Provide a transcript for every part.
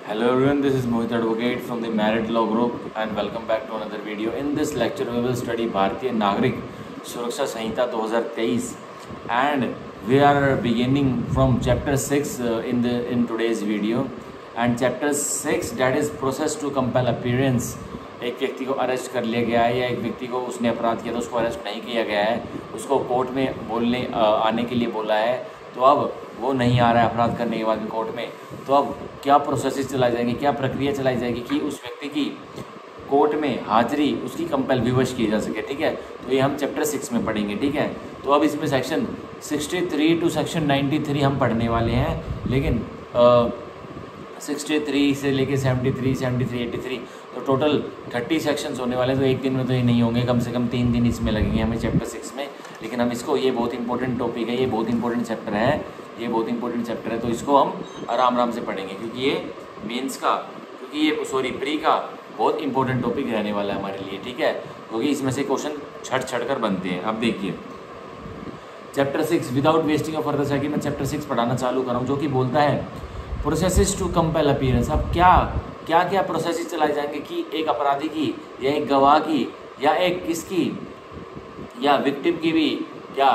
Hello everyone, this is Mohit Advocate from the Merit Law Group and welcome back to another video. In this lecture we will study भारतीय नागरिक सुरक्षा संहिता 2023 and we are beginning from chapter 6 in today's video and chapter 6 that is process to compel appearance. एक व्यक्ति को arrest कर लिया गया है या एक व्यक्ति को उसने अपराध किया तो उसको अरेस्ट नहीं किया गया है, उसको कोर्ट में बोलने आने के लिए बोला है, तो अब वो नहीं आ रहा है अपराध करने के बाद भी कोर्ट में, तो अब क्या प्रोसेस चलाई जाएंगी, क्या प्रक्रिया चलाई जाएगी कि उस व्यक्ति की कोर्ट में हाजिरी उसकी कंपेल विवश की जा सके। ठीक है, तो ये हम चैप्टर 6 में पढ़ेंगे। ठीक है, तो अब इसमें सेक्शन 63 टू सेक्शन 93 हम पढ़ने वाले हैं, लेकिन 63 से लेके 73, 73, 83 तो टोटल 30 सेक्शंस होने वाले। तो एक दिन में तो ये नहीं होंगे, कम से कम 3 दिन इसमें लगेंगे हमें चैप्टर 6 में। लेकिन हम इसको, ये बहुत इंपॉर्टेंट टॉपिक है, ये बहुत इंपॉर्टेंट चैप्टर है, ये बहुत इंपॉर्टेंट चैप्टर है, तो इसको हम आराम आराम से पढ़ेंगे क्योंकि ये मेंस का, प्री का बहुत इंपॉर्टेंट टॉपिक रहने वाला है हमारे लिए। ठीक है, क्योंकि इसमें से क्वेश्चन छट कर बनते हैं। अब देखिए chapter 6 without wasting of further second, मैं चैप्टर 6 पढ़ाना चालू कर रहा हूँ, जो कि बोलता है प्रोसेसेस टू कंपेल अपीयरेंस। अब क्या प्रोसेस चलाई जाएंगे कि एक अपराधी की या एक गवाह की या एक किसकी या विक्टिम की भी या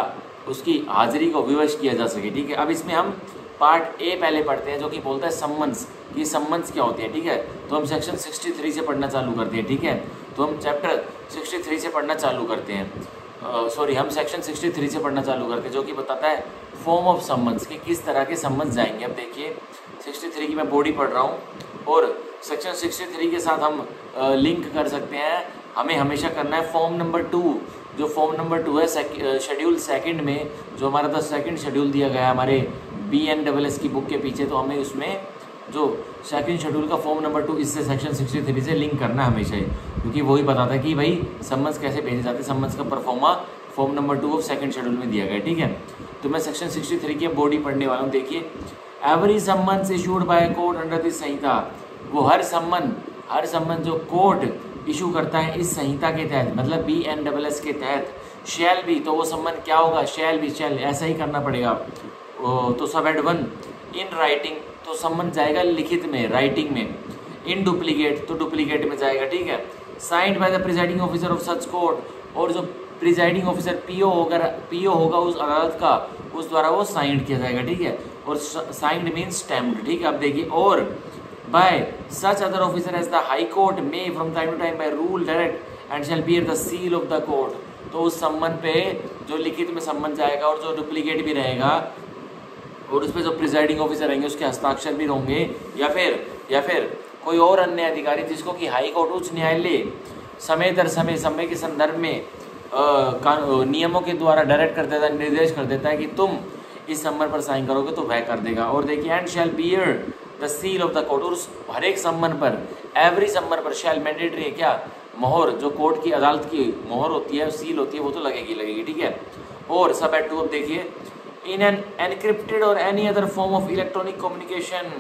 उसकी हाजिरी को विवश किया जा सके। ठीक है, अब इसमें हम पार्ट ए पहले पढ़ते हैं, जो कि बोलता है सम्मन्स, कि सम्मन्स क्या होती है। ठीक है, तो हम सेक्शन 63 से पढ़ना चालू करते हैं। ठीक है, तो हम चैप्टर 63 से पढ़ना चालू करते हैं, हम सेक्शन 63 से पढ़ना चालू करते हैं, जो कि बताता है फॉर्म ऑफ सम्मन्स, कि किस तरह के सम्मन्स जाएंगे। अब देखिए 63 की मैं बॉडी पढ़ रहा हूँ और सेक्शन 63 के साथ हम लिंक कर सकते हैं। हमें हमेशा करना है फॉर्म नंबर 2, जो फॉर्म नंबर 2 है शेड्यूल सेकंड में, जो हमारा 10 सेकंड शेड्यूल दिया गया है हमारे BNSS की बुक के पीछे, तो हमें उसमें जो सेकंड शेड्यूल का फॉर्म नंबर 2 इससे सेक्शन 63 से लिंक करना हमेशा ही, क्योंकि वही बताता है कि भाई सम्मन्स कैसे भेजे जाते हैं, सम्मन्स का pro forma form number 2 of second schedule में दिया गया है। ठीक है, तो मैं सेक्शन 63 की बॉडी पढ़ने वाला हूँ। देखिए every summons issued by court under this संहिता, वो हर सम्मन जो कोर्ट इशू करता है इस संहिता के तहत, मतलब BNSS के तहत, शैल भी, तो वो सम्मन क्या होगा, शैल ऐसा ही करना पड़ेगा। तो सब एड 1 इन राइटिंग, तो सम्मन जाएगा लिखित में, राइटिंग में। इन डुप्लीकेट, तो डुप्लीकेट में जाएगा। ठीक है, signed by the presiding officer of such court, और जो प्रिजाइडिंग ऑफिसर PO होगा उस अदालत का, उस द्वारा वो साइंड किया जाएगा। ठीक है, और साइंड मीन्स स्टैम्प्ड। ठीक है, अब देखिए और by such other officer as the High Court may from time to time by rule direct and shall bear the seal of the court, तो उस सम्मन पे जो लिखित में सम्मन जाएगा और जो डुप्लीकेट भी रहेगा और उस पर जो प्रिजाइडिंग ऑफिसर रहेंगे उसके हस्ताक्षर भी होंगे, या फिर कोई और अन्य अधिकारी जिसको कि हाई कोर्ट, उच्च न्यायालय समय दर समय के संदर्भ में नियमों के द्वारा डायरेक्ट कर देता है, निर्देश कर देता है कि तुम इस सम्मन पर साइन करोगे तो वह कर देगा। और देखिए and shall bear the seal of the court, और उस हर एक सम्मन पर, एवरी सम्मन पर शैल मैंडेटरी है क्या, मोहर, जो कोर्ट की अदालत की मोहर होती है, सील होती है, वो तो लगेगी। ठीक है, और सब एट 2 अब देखिए इन एन एनक्रिप्टेड और any other form of electronic communication.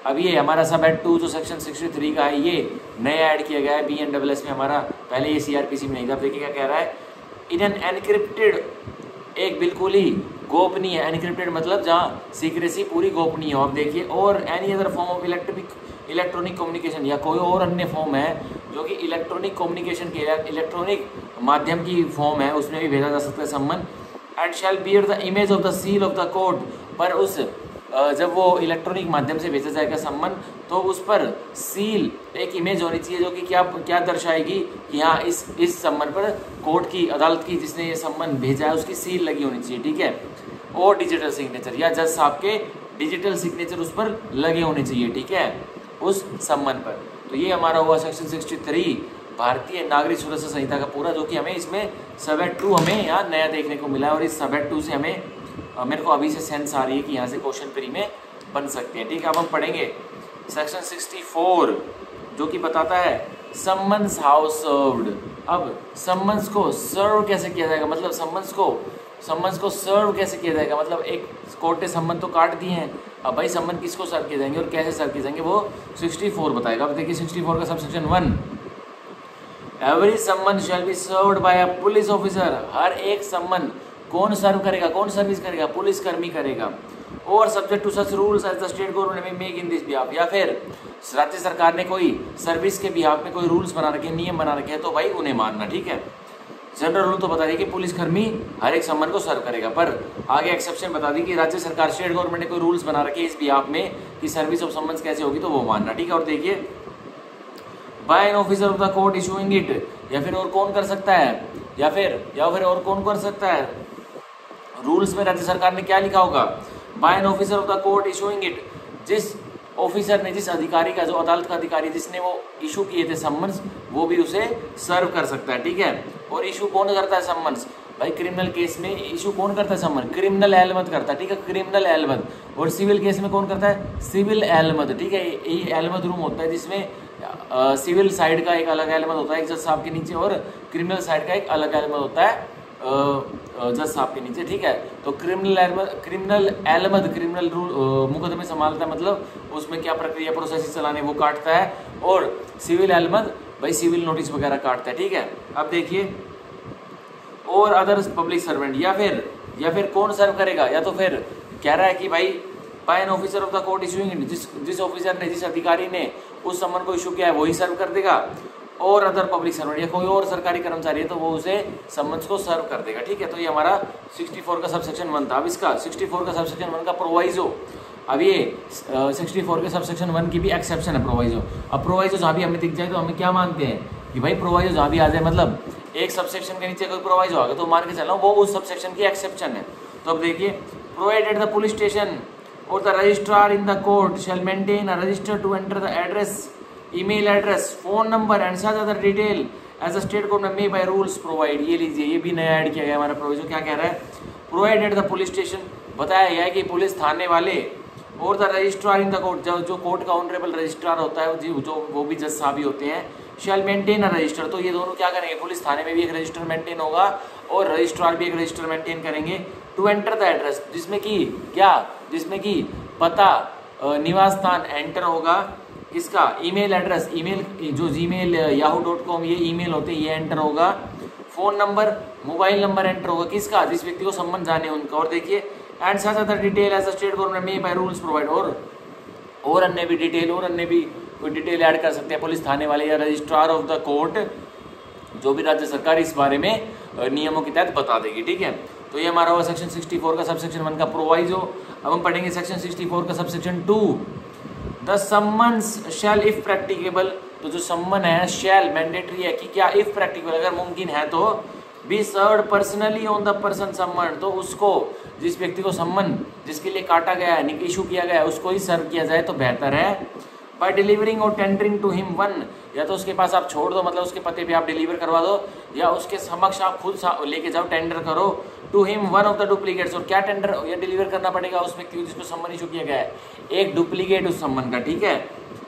अब ये हमारा सब एट 2 जो सेक्शन 63 का है, ये नया ऐड किया गया है BNSS में, हमारा पहले ये CRPC में नहीं था। देखिए क्या कह रहा है, इन एन एनक्रिप्टेड, एक बिल्कुल ही गोपनीय, एनक्रिप्टेड मतलब जहाँ सीक्रेसी पूरी गोपनीय हो। अब देखिए और any other form of electronic communication, या कोई और अन्य फॉर्म है जो कि इलेक्ट्रॉनिक कम्युनिकेशन के इलेक्ट्रॉनिक माध्यम की फॉर्म है, उसमें भी भेजा जा सकता है सम्मन। And shall bear the image of the seal of the court, पर उस जब वो इलेक्ट्रॉनिक माध्यम से भेजा जाएगा सम्मन, तो उस पर सील, एक इमेज होनी चाहिए जो कि क्या दर्शाएगी कि हाँ इस सम्मन पर कोर्ट की, अदालत की जिसने ये सम्मन भेजा है उसकी सील लगी होनी चाहिए। ठीक है, और डिजिटल सिग्नेचर, या जज साहब के डिजिटल सिग्नेचर उस पर लगे होने चाहिए। ठीक है, उस सम्मन पर। तो ये हमारा हुआ सेक्शन 63 भारतीय नागरिक सुरक्षा संहिता का पूरा, जो कि हमें इसमें सब एट 2 हमें यहाँ नया देखने को मिला है, और इस सब एट 2 से हमें, मेरे को अभी से सेंस आ रही है कि यहाँ से क्वेश्चन प्री में बन सकते हैं। ठीक है, अब हम पढ़ेंगे सेक्शन 64, जो कि बताता है सम्मन्स हाउ सर्व्ड। अब सम्मन्स को सर्व कैसे किया जाएगा, मतलब सम्मन्स को सर्व कैसे किया जाएगा, मतलब एक कोर्ट ने सम्मन तो काट दिए हैं, अब भाई सम्मन किसको सर्व किए जाएंगे और कैसे सर्व किए जाएंगे, वो 64 बताएगा। अब देखिए 64 का subsection 1, every summon shall be served by a police officer, हर एक सम्मन कौन सर्व करेगा, कौन सर्विस करेगा, पुलिस कर्मी करेगा। और subject to such rules as the state government may make in this behalf, या फिर राज्य सरकार ने कोई सर्विस के बिहाफ में कोई रूल्स बना रखे, नियम बना रखे हैं, तो भाई उन्हें मानना। ठीक है, जनरल रूल तो बता दी कि पुलिसकर्मी हर एक सम्मान को सर्व करेगा, पर आगे एक्सेप्शन बता दी कि राज्य सरकार स्टेट गवर्नमेंट ने कोई रूल्स बना रखे इस बिहाफ में कि सर्विस ऑफ सम्मन्स कैसे होगी, तो वो मानना। ठीक है, और देखिए by an officer of the court issuing it, या फिर और कौन कर सकता है, या फिर और कौन कर सकता है, रूल्स में राज्य सरकार ने क्या लिखा होगा, by an officer of the court issuing it, जिस ऑफिसर ने, जिस अधिकारी का, जो अदालत का अधिकारी जिसने वो इशू किए थे सम्मन्स, वो भी उसे सर्व कर सकता है। ठीक है, और इशू कौन करता है सम्मन्स, भाई क्रिमिनल केस में इशू कौन करता है सम्मन, क्रिमिनल एलमद करता है। ठीक है, क्रिमिनल एलमद, और सिविल केस में कौन करता है, सिविल एलमद। ठीक है, ये एलमद रूम होता है जिसमें सिविल साइड का एक अलग एलमद होता है एक जज साहब के नीचे, और क्रिमिनल साइड का एक अलग एलमद होता है जज साहब के नीचे। ठीक है, तो क्रिमिनल एलमद क्रिमिनल रूल मुकदमे संभालता है, मतलब उसमें क्या प्रक्रिया प्रोसेस चलाने वो काटता है, और सिविल एलमद भाई सिविल नोटिस वगैरह काटता है। ठीक है, अब देखिए और अदर्स पब्लिक सर्वेंट, या फिर कौन सर्व करेगा, या तो फिर कह रहा है कि भाई by an officer of the court issuing, जिस ऑफिसर ने, जिस अधिकारी ने उस सम्मन को इशू किया है वही सर्व कर देगा, और अदर पब्लिक सर्वेंट, या कोई और सरकारी कर्मचारी है तो वो उसे सम्मन्स को सर्व कर देगा। ठीक है, तो ये हमारा 64 का सबसेक्शन 1 था। अब इसका 64 का सबसेक्शन 1 का प्रोवाइजो, अब ये 64 के सबसेक्शन 1 की भी एक्सेप्शन है प्रोवाइजो। अब प्रोवाइजो जहाँ भी हमें दिख जाए तो हमें क्या मानते हैं कि भाई प्रोवाइजो जहाँ भी आ जाए, मतलब एक सबसेक्शन के नीचे कोई प्रोवाइजो आ गया तो मान के चलो वो उस सबसेक्शन की एक्सेप्शन है। तो अब देखिए, प्रोवाइडेड द पुलिस स्टेशन और the registrar in the court shall maintain a register to enter the address, email address, phone number and such other detail as a state government may by rules provide. ये लीजिए, ये भी नया add किया गया हमारा provision. क्या कह रहा है, प्रोवाइडेड द पुलिस स्टेशन, बताया गया है कि पुलिस थाने वाले और the registrar in the court, जो कोर्ट का ऑनरेबल रजिस्ट्रार होता है जो वो भी जज साहब ही होते हैं, शैल मेंटेन अ रजिस्टर, तो ये दोनों क्या करेंगे, पुलिस थाने में भी एक रजिस्टर मेंटेन होगा और रजिस्ट्रार भी एक रजिस्टर मेंटेन करेंगे, टू एंटर द एड्रेस, जिसमें कि पता, निवास स्थान एंटर होगा, इसका ईमेल एड्रेस, ईमेल जो जीमेल yahoo.com ये ईमेल होते हैं, ये एंटर होगा, phone number, mobile number enter होगा, किसका, जिस व्यक्ति को सम्मन जाने उनका, और देखिए and such other detail as a state government may by rules provide, और अन्य भी डिटेल, और अन्य भी कोई डिटेल ऐड कर सकते हैं पुलिस थाने वाले या रजिस्ट्रार ऑफ द कोर्ट, जो भी राज्य सरकार इस बारे में नियमों के तहत बता देगी। ठीक है, तो ये हमारा हुआ सेक्शन 64 का सबसेक्शन 1 का प्रोवाइजो। अब हम पढ़ेंगे सेक्शन 64 का subsection 2, the summons shall if practicable, तो जो सम्मन है शैल मैंडेटरी है कि क्या, इफ प्रैक्टिकेबल अगर मुमकिन है तो, be served personally on the person सम्मन, तो उसको, जिस व्यक्ति को सम्मन जिसके लिए काटा गया है, इशू किया गया है, उसको ही सर्व किया जाए तो बेहतर है। बाय डिलीवरिंग और टेंडरिंग टू हिम वन, या तो उसके पास आप छोड़ दो, मतलब उसके पते पे आप डिलीवर करवा दो, या उसके समक्ष आप खुद लेके जाओ, टेंडर करो, to him one of the duplicates, और क्या टेंडर या डिलीवर करना पड़ेगा उस व्यक्ति को जिसको सम्मन इशू किया गया है, एक डुप्लीकेट उस सम्मन का। ठीक है,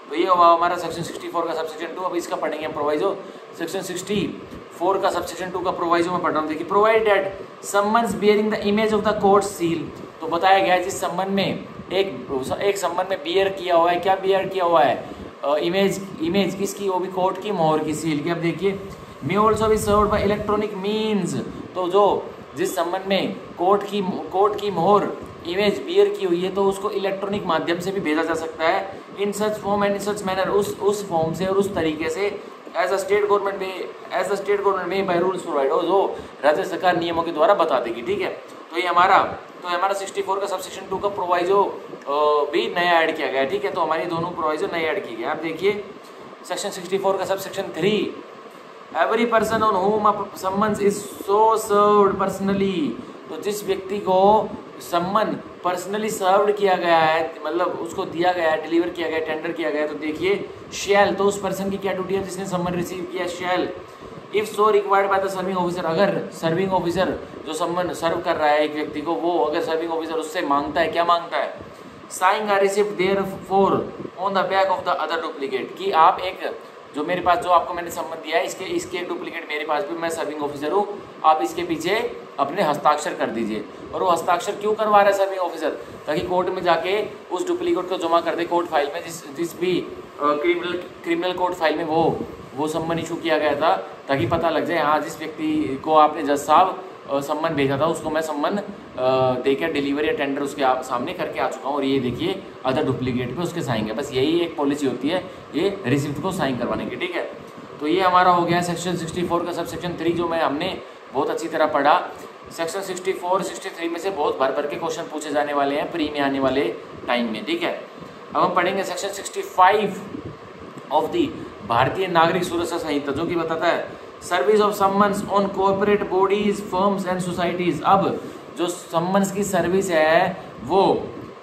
तो ये हुआ हमारा सेक्शन 64 का सबसेक्शन 2। अब इसका पढ़ेंगे हम प्रोवाइजो, सेक्शन 64 का सबसेक्शन 2 का प्रोवाइजो में पढ़ रहा हूँ। देखिए, provided summons bearing the image of the court seal, तो बताया गया है जिस सम्मन में एक सम्मन में बियर किया हुआ है, क्या बियर किया हुआ है, इमेज किसकी, वो भी कोर्ट की मोहर की, सील की। अब देखिए, may also be served by electronic means, तो जो जिस संबंध में कोर्ट की मोहर इमेज बियर की हुई है तो उसको इलेक्ट्रॉनिक माध्यम से भी भेजा जा सकता है, in such form and in such manner, उस फॉर्म से और उस तरीके से, एज द स्टेट गवर्नमेंट में बाय रूल्स प्रोवाइड हो, जो राज्य सरकार नियमों के द्वारा बता देगी। ठीक है, तो ये हमारा 64 का सबसेक्शन 2 का प्रोवाइजो भी नया ऐड किया गया है। ठीक है, तो हमारी दोनों प्रोवाइजो नए ऐड किए गए। आप देखिए सेक्शन 64 का subsection 3, every person on home summons is so served personally, तो जिस व्यक्ति को सम्मन पर्सनली सर्व्ड किया गया है, मतलब उसको दिया गया है, डिलीवर किया गया है, टेंडर किया गया है, तो देखिए शैल, तो उस पर्सन की क्या ड्यूटी है जिसने सम्मन रिसीव किया, shall if so required by the serving officer, अगर सर्विंग ऑफिसर जो सम्मन सर्व कर रहा है एक व्यक्ति को, वो अगर सर्विंग ऑफिसर उससे मांगता है, क्या मांगता है, sign a receipt therefor on the back of the other duplicate, कि आप एक जो मेरे पास जो आपको मैंने सम्मन दिया है इसके डुप्लीकेट मेरे पास भी, मैं सर्विंग ऑफिसर हूँ, आप इसके पीछे अपने हस्ताक्षर कर दीजिए। और वो हस्ताक्षर क्यों करवा रहा है सर्विंग ऑफिसर, ताकि कोर्ट में जाके उस डुप्लीकेट को जमा कर दे कोर्ट फाइल में, जिस भी क्रिमिनल कोर्ट फाइल में वो सम्मन इशू किया गया था, ताकि पता लग जाए हाँ जिस व्यक्ति को आपने जज साहब सम्मन भेजा था उसको मैं सम्मन देकर डिलीवरी या टेंडर उसके आप सामने करके आ चुका हूँ, और ये देखिए अदर डुप्लीकेट पे उसके साइन है। बस यही एक पॉलिसी होती है ये रिसिप्ट को साइन करवाने की, ठीक है। तो ये हमारा हो गया सेक्शन 64 का सब सेक्शन 3 जो मैं हमने बहुत अच्छी तरह पढ़ा। सेक्शन 64 63 में से बहुत भर भर के क्वेश्चन पूछे जाने वाले हैं प्री में आने वाले टाइम में, ठीक है। अब हम पढ़ेंगे सेक्शन 65 ऑफ दी भारतीय नागरिक सुरक्षा संहिता, जो कि बताता है service of summons on corporate bodies firms and societies. अब जो सम्मन्स की सर्विस है वो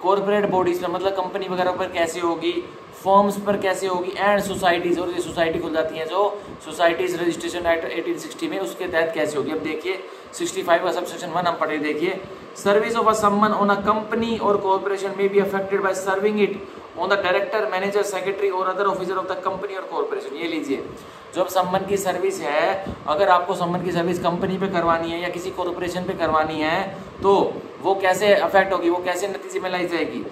कॉर्पोरेट बॉडीज पर मतलब कंपनी वगैरह पर कैसे होगी, फर्म्स पर कैसे होगी, एंड सोसाइटीज, और ये सोसाइटी खुल जाती है जो सोसाइटीज रजिस्ट्रेशन एक्ट 1860 में उसके तहत कैसे होगी। अब देखिए 65 का सब सेक्शन 1 हम पढ़े, देखिए service of a summon on a company और कॉर्पोरेशन में be affected by serving it on the director manager secretary और other officer of the company और कॉर्पोरेशन। ये लीजिए, जब सम्मन की सर्विस है, अगर आपको सम्मन की सर्विस कंपनी पे करवानी है या किसी कॉर्पोरेशन पे करवानी है तो वो कैसे अफेक्ट होगी, वो कैसे नतीजे में लाई जाएगी।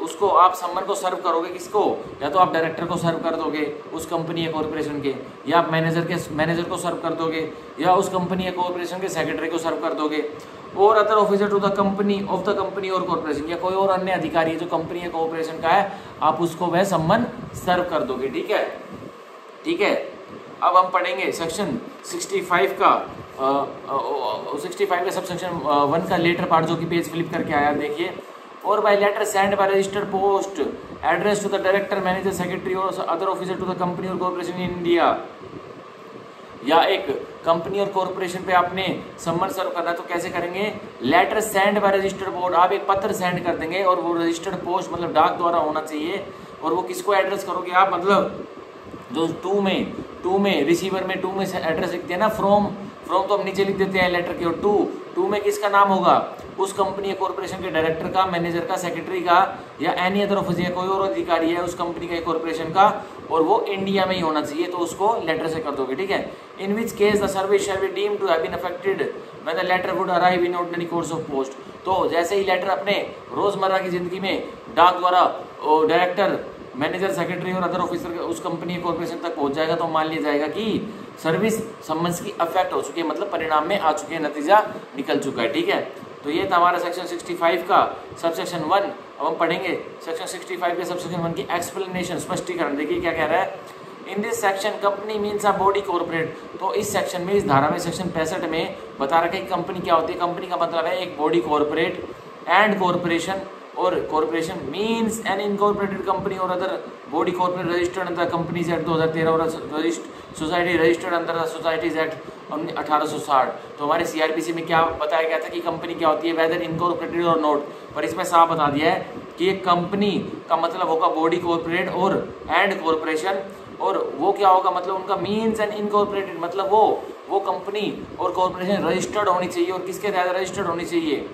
उसको आप सम्मन को सर्व करोगे किसको, या तो आप डायरेक्टर को सर्व कर दोगे उस कंपनी या कॉर्पोरेशन के, या आप मैनेजर को सर्व कर दोगे, या उस कंपनी या कॉर्पोरेशन के सेक्रेटरी को सर्व कर दोगे, और other officer to the company of the company और कॉर्पोरेशन, या कोई और अन्य अधिकारी है जो कंपनी या कॉर्पोरेशन का है, आप उसको वह सम्मन सर्व कर दोगे, ठीक है, ठीक है। अब हम पढ़ेंगे सेक्शन 65 का 65 का सब सेक्शन 1 का लेटर पार्ट, जो कि पेज फ्लिप करके आया, देखिए। और by letter send by registered post address to the director manager secretary और other officer to the company और कॉर्पोरेशन इन इंडिया, या एक कंपनी और कॉर्पोरेशन पे आपने सम्मन सर्व करना है तो कैसे करेंगे, letter send by registered post, आप एक पत्र सेंड कर देंगे और वो रजिस्टर्ड पोस्ट मतलब डाक द्वारा होना चाहिए, और वो किसको एड्रेस करोगे आप, मतलब जो टू में रिसीवर में 2 में एड्रेस लिखते हैं ना, फ्रॉम तो हम नीचे लिख देते हैं लेटर के, और टू में किसका नाम होगा, उस कंपनी या कॉर्पोरेशन के डायरेक्टर का, मैनेजर का, सेक्रेटरी का, या एनी अदर ऑफिसर या कोई और अधिकारी है उस कंपनी का या कॉर्पोरेशन का, और वो इंडिया में ही होना चाहिए, तो उसको लेटर से कर दोगे, ठीक है। In which case the service shall be deemed to have been affected when the letter would arrive in ordinary course of post. तो जैसे ही लेटर अपने रोजमर्रा की जिंदगी में डाक द्वारा डायरेक्टर, मैनेजर, सेक्रेटरी और अदर ऑफिसर उस कंपनी कॉर्पोरेशन तक पहुंच जाएगा तो मान लिया जाएगा कि सर्विस सम्मन्स की अफेक्ट हो चुकी है, मतलब परिणाम में आ चुके हैं, नतीजा निकल चुका है, ठीक है। तो ये था हमारा सेक्शन 65 का सब सेक्शन 1। अब हम पढ़ेंगे सेक्शन 65 के सब सेक्शन 1 की एक्सप्लेनेशन, स्पष्टीकरण। देखिए क्या कह रहा है, इन this section company means a body corporate. तो इस सेक्शन में, इस धारा में, सेक्शन 65 में बता रखा है कि कंपनी क्या होती है। कंपनी का मतलब है एक बॉडी कॉर्पोरेट एंड कॉर्पोरेशन, और corporation means an incorporated company or other body corporate registered under companies act 2013 or society registered under societies act 1860। तो हमारे सीआरपीसी में क्या बताया गया था कि कंपनी क्या होती है, वेदर इनकॉर्पोरेटेड और नॉट, पर इसमें साफ बता दिया है कि एक कंपनी का मतलब होगा बॉडी कॉर्पोरेट और एंड कॉर्पोरेशन, और वो क्या होगा, मतलब उनका मीन्स एंड इनकॉर्पोरेटेड, मतलब वो कंपनी और कॉर्पोरेशन रजिस्टर्ड होनी चाहिए, और किसके तहत रजिस्टर्ड होनी चाहिए,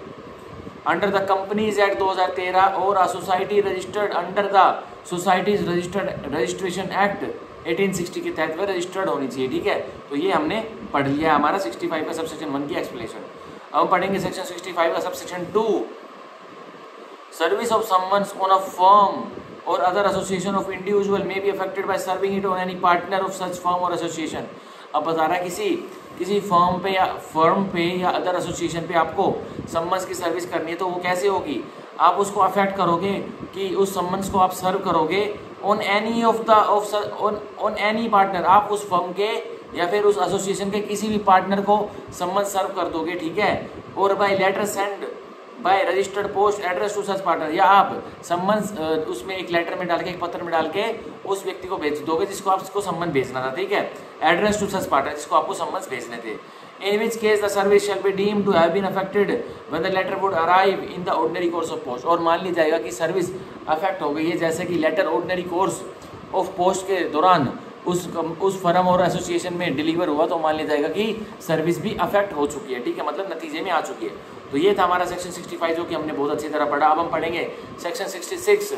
अंडर द कंपनीज एक्ट 2013 और a society registered under the societies registration act 1860 के तहत वह रजिस्टर्ड होनी चाहिए, ठीक है। तो ये हमने पढ़ लिया हमारा 65 का सब सेक्शन 1 की एक्सप्लेनेशन। अब पढ़ेंगे सेक्शन 65 का sub section 2, service of summons on a firm or other association of individual may be affected by serving it on any partner of such firm or association. अब बता रहा है किसी firm पे या अदर एसोसिएशन पे आपको सम्मन्स की सर्विस करनी है तो वो कैसे होगी, आप उसको अफेक्ट करोगे कि उस सम्मन्स को आप सर्व करोगे on any on any partner, आप उस फर्म के या फिर उस एसोसिएशन के किसी भी पार्टनर को सम्मन्स सर्व कर दोगे, ठीक है। और by letter send by registered post address to such partner, या आप सम्मन्स उसमें एक लेटर में डाल के, एक पत्र में डाल के उस व्यक्ति को भेज दोगे जिसको आपको सम्मन भेजना था, ठीक है। एड्रेस टू सच पार्टनर, जिसको आपको सम्मन्स भेजने थे। In which case the service shall be deemed to have been affected when the letter would arrive in the ordinary course of post. और मान लिया जाएगा कि सर्विस अफेक्ट हो गई है जैसे कि letter ordinary course of post के दौरान उस फर्म और एसोसिएशन में डिलीवर हुआ, तो मान लिया जाएगा कि सर्विस भी अफेक्ट हो चुकी है, ठीक है, मतलब नतीजे में आ चुकी है। तो ये था हमारा सेक्शन 65 जो कि हमने बहुत अच्छी तरह पढ़ा। अब हम पढ़ेंगे सेक्शन 66।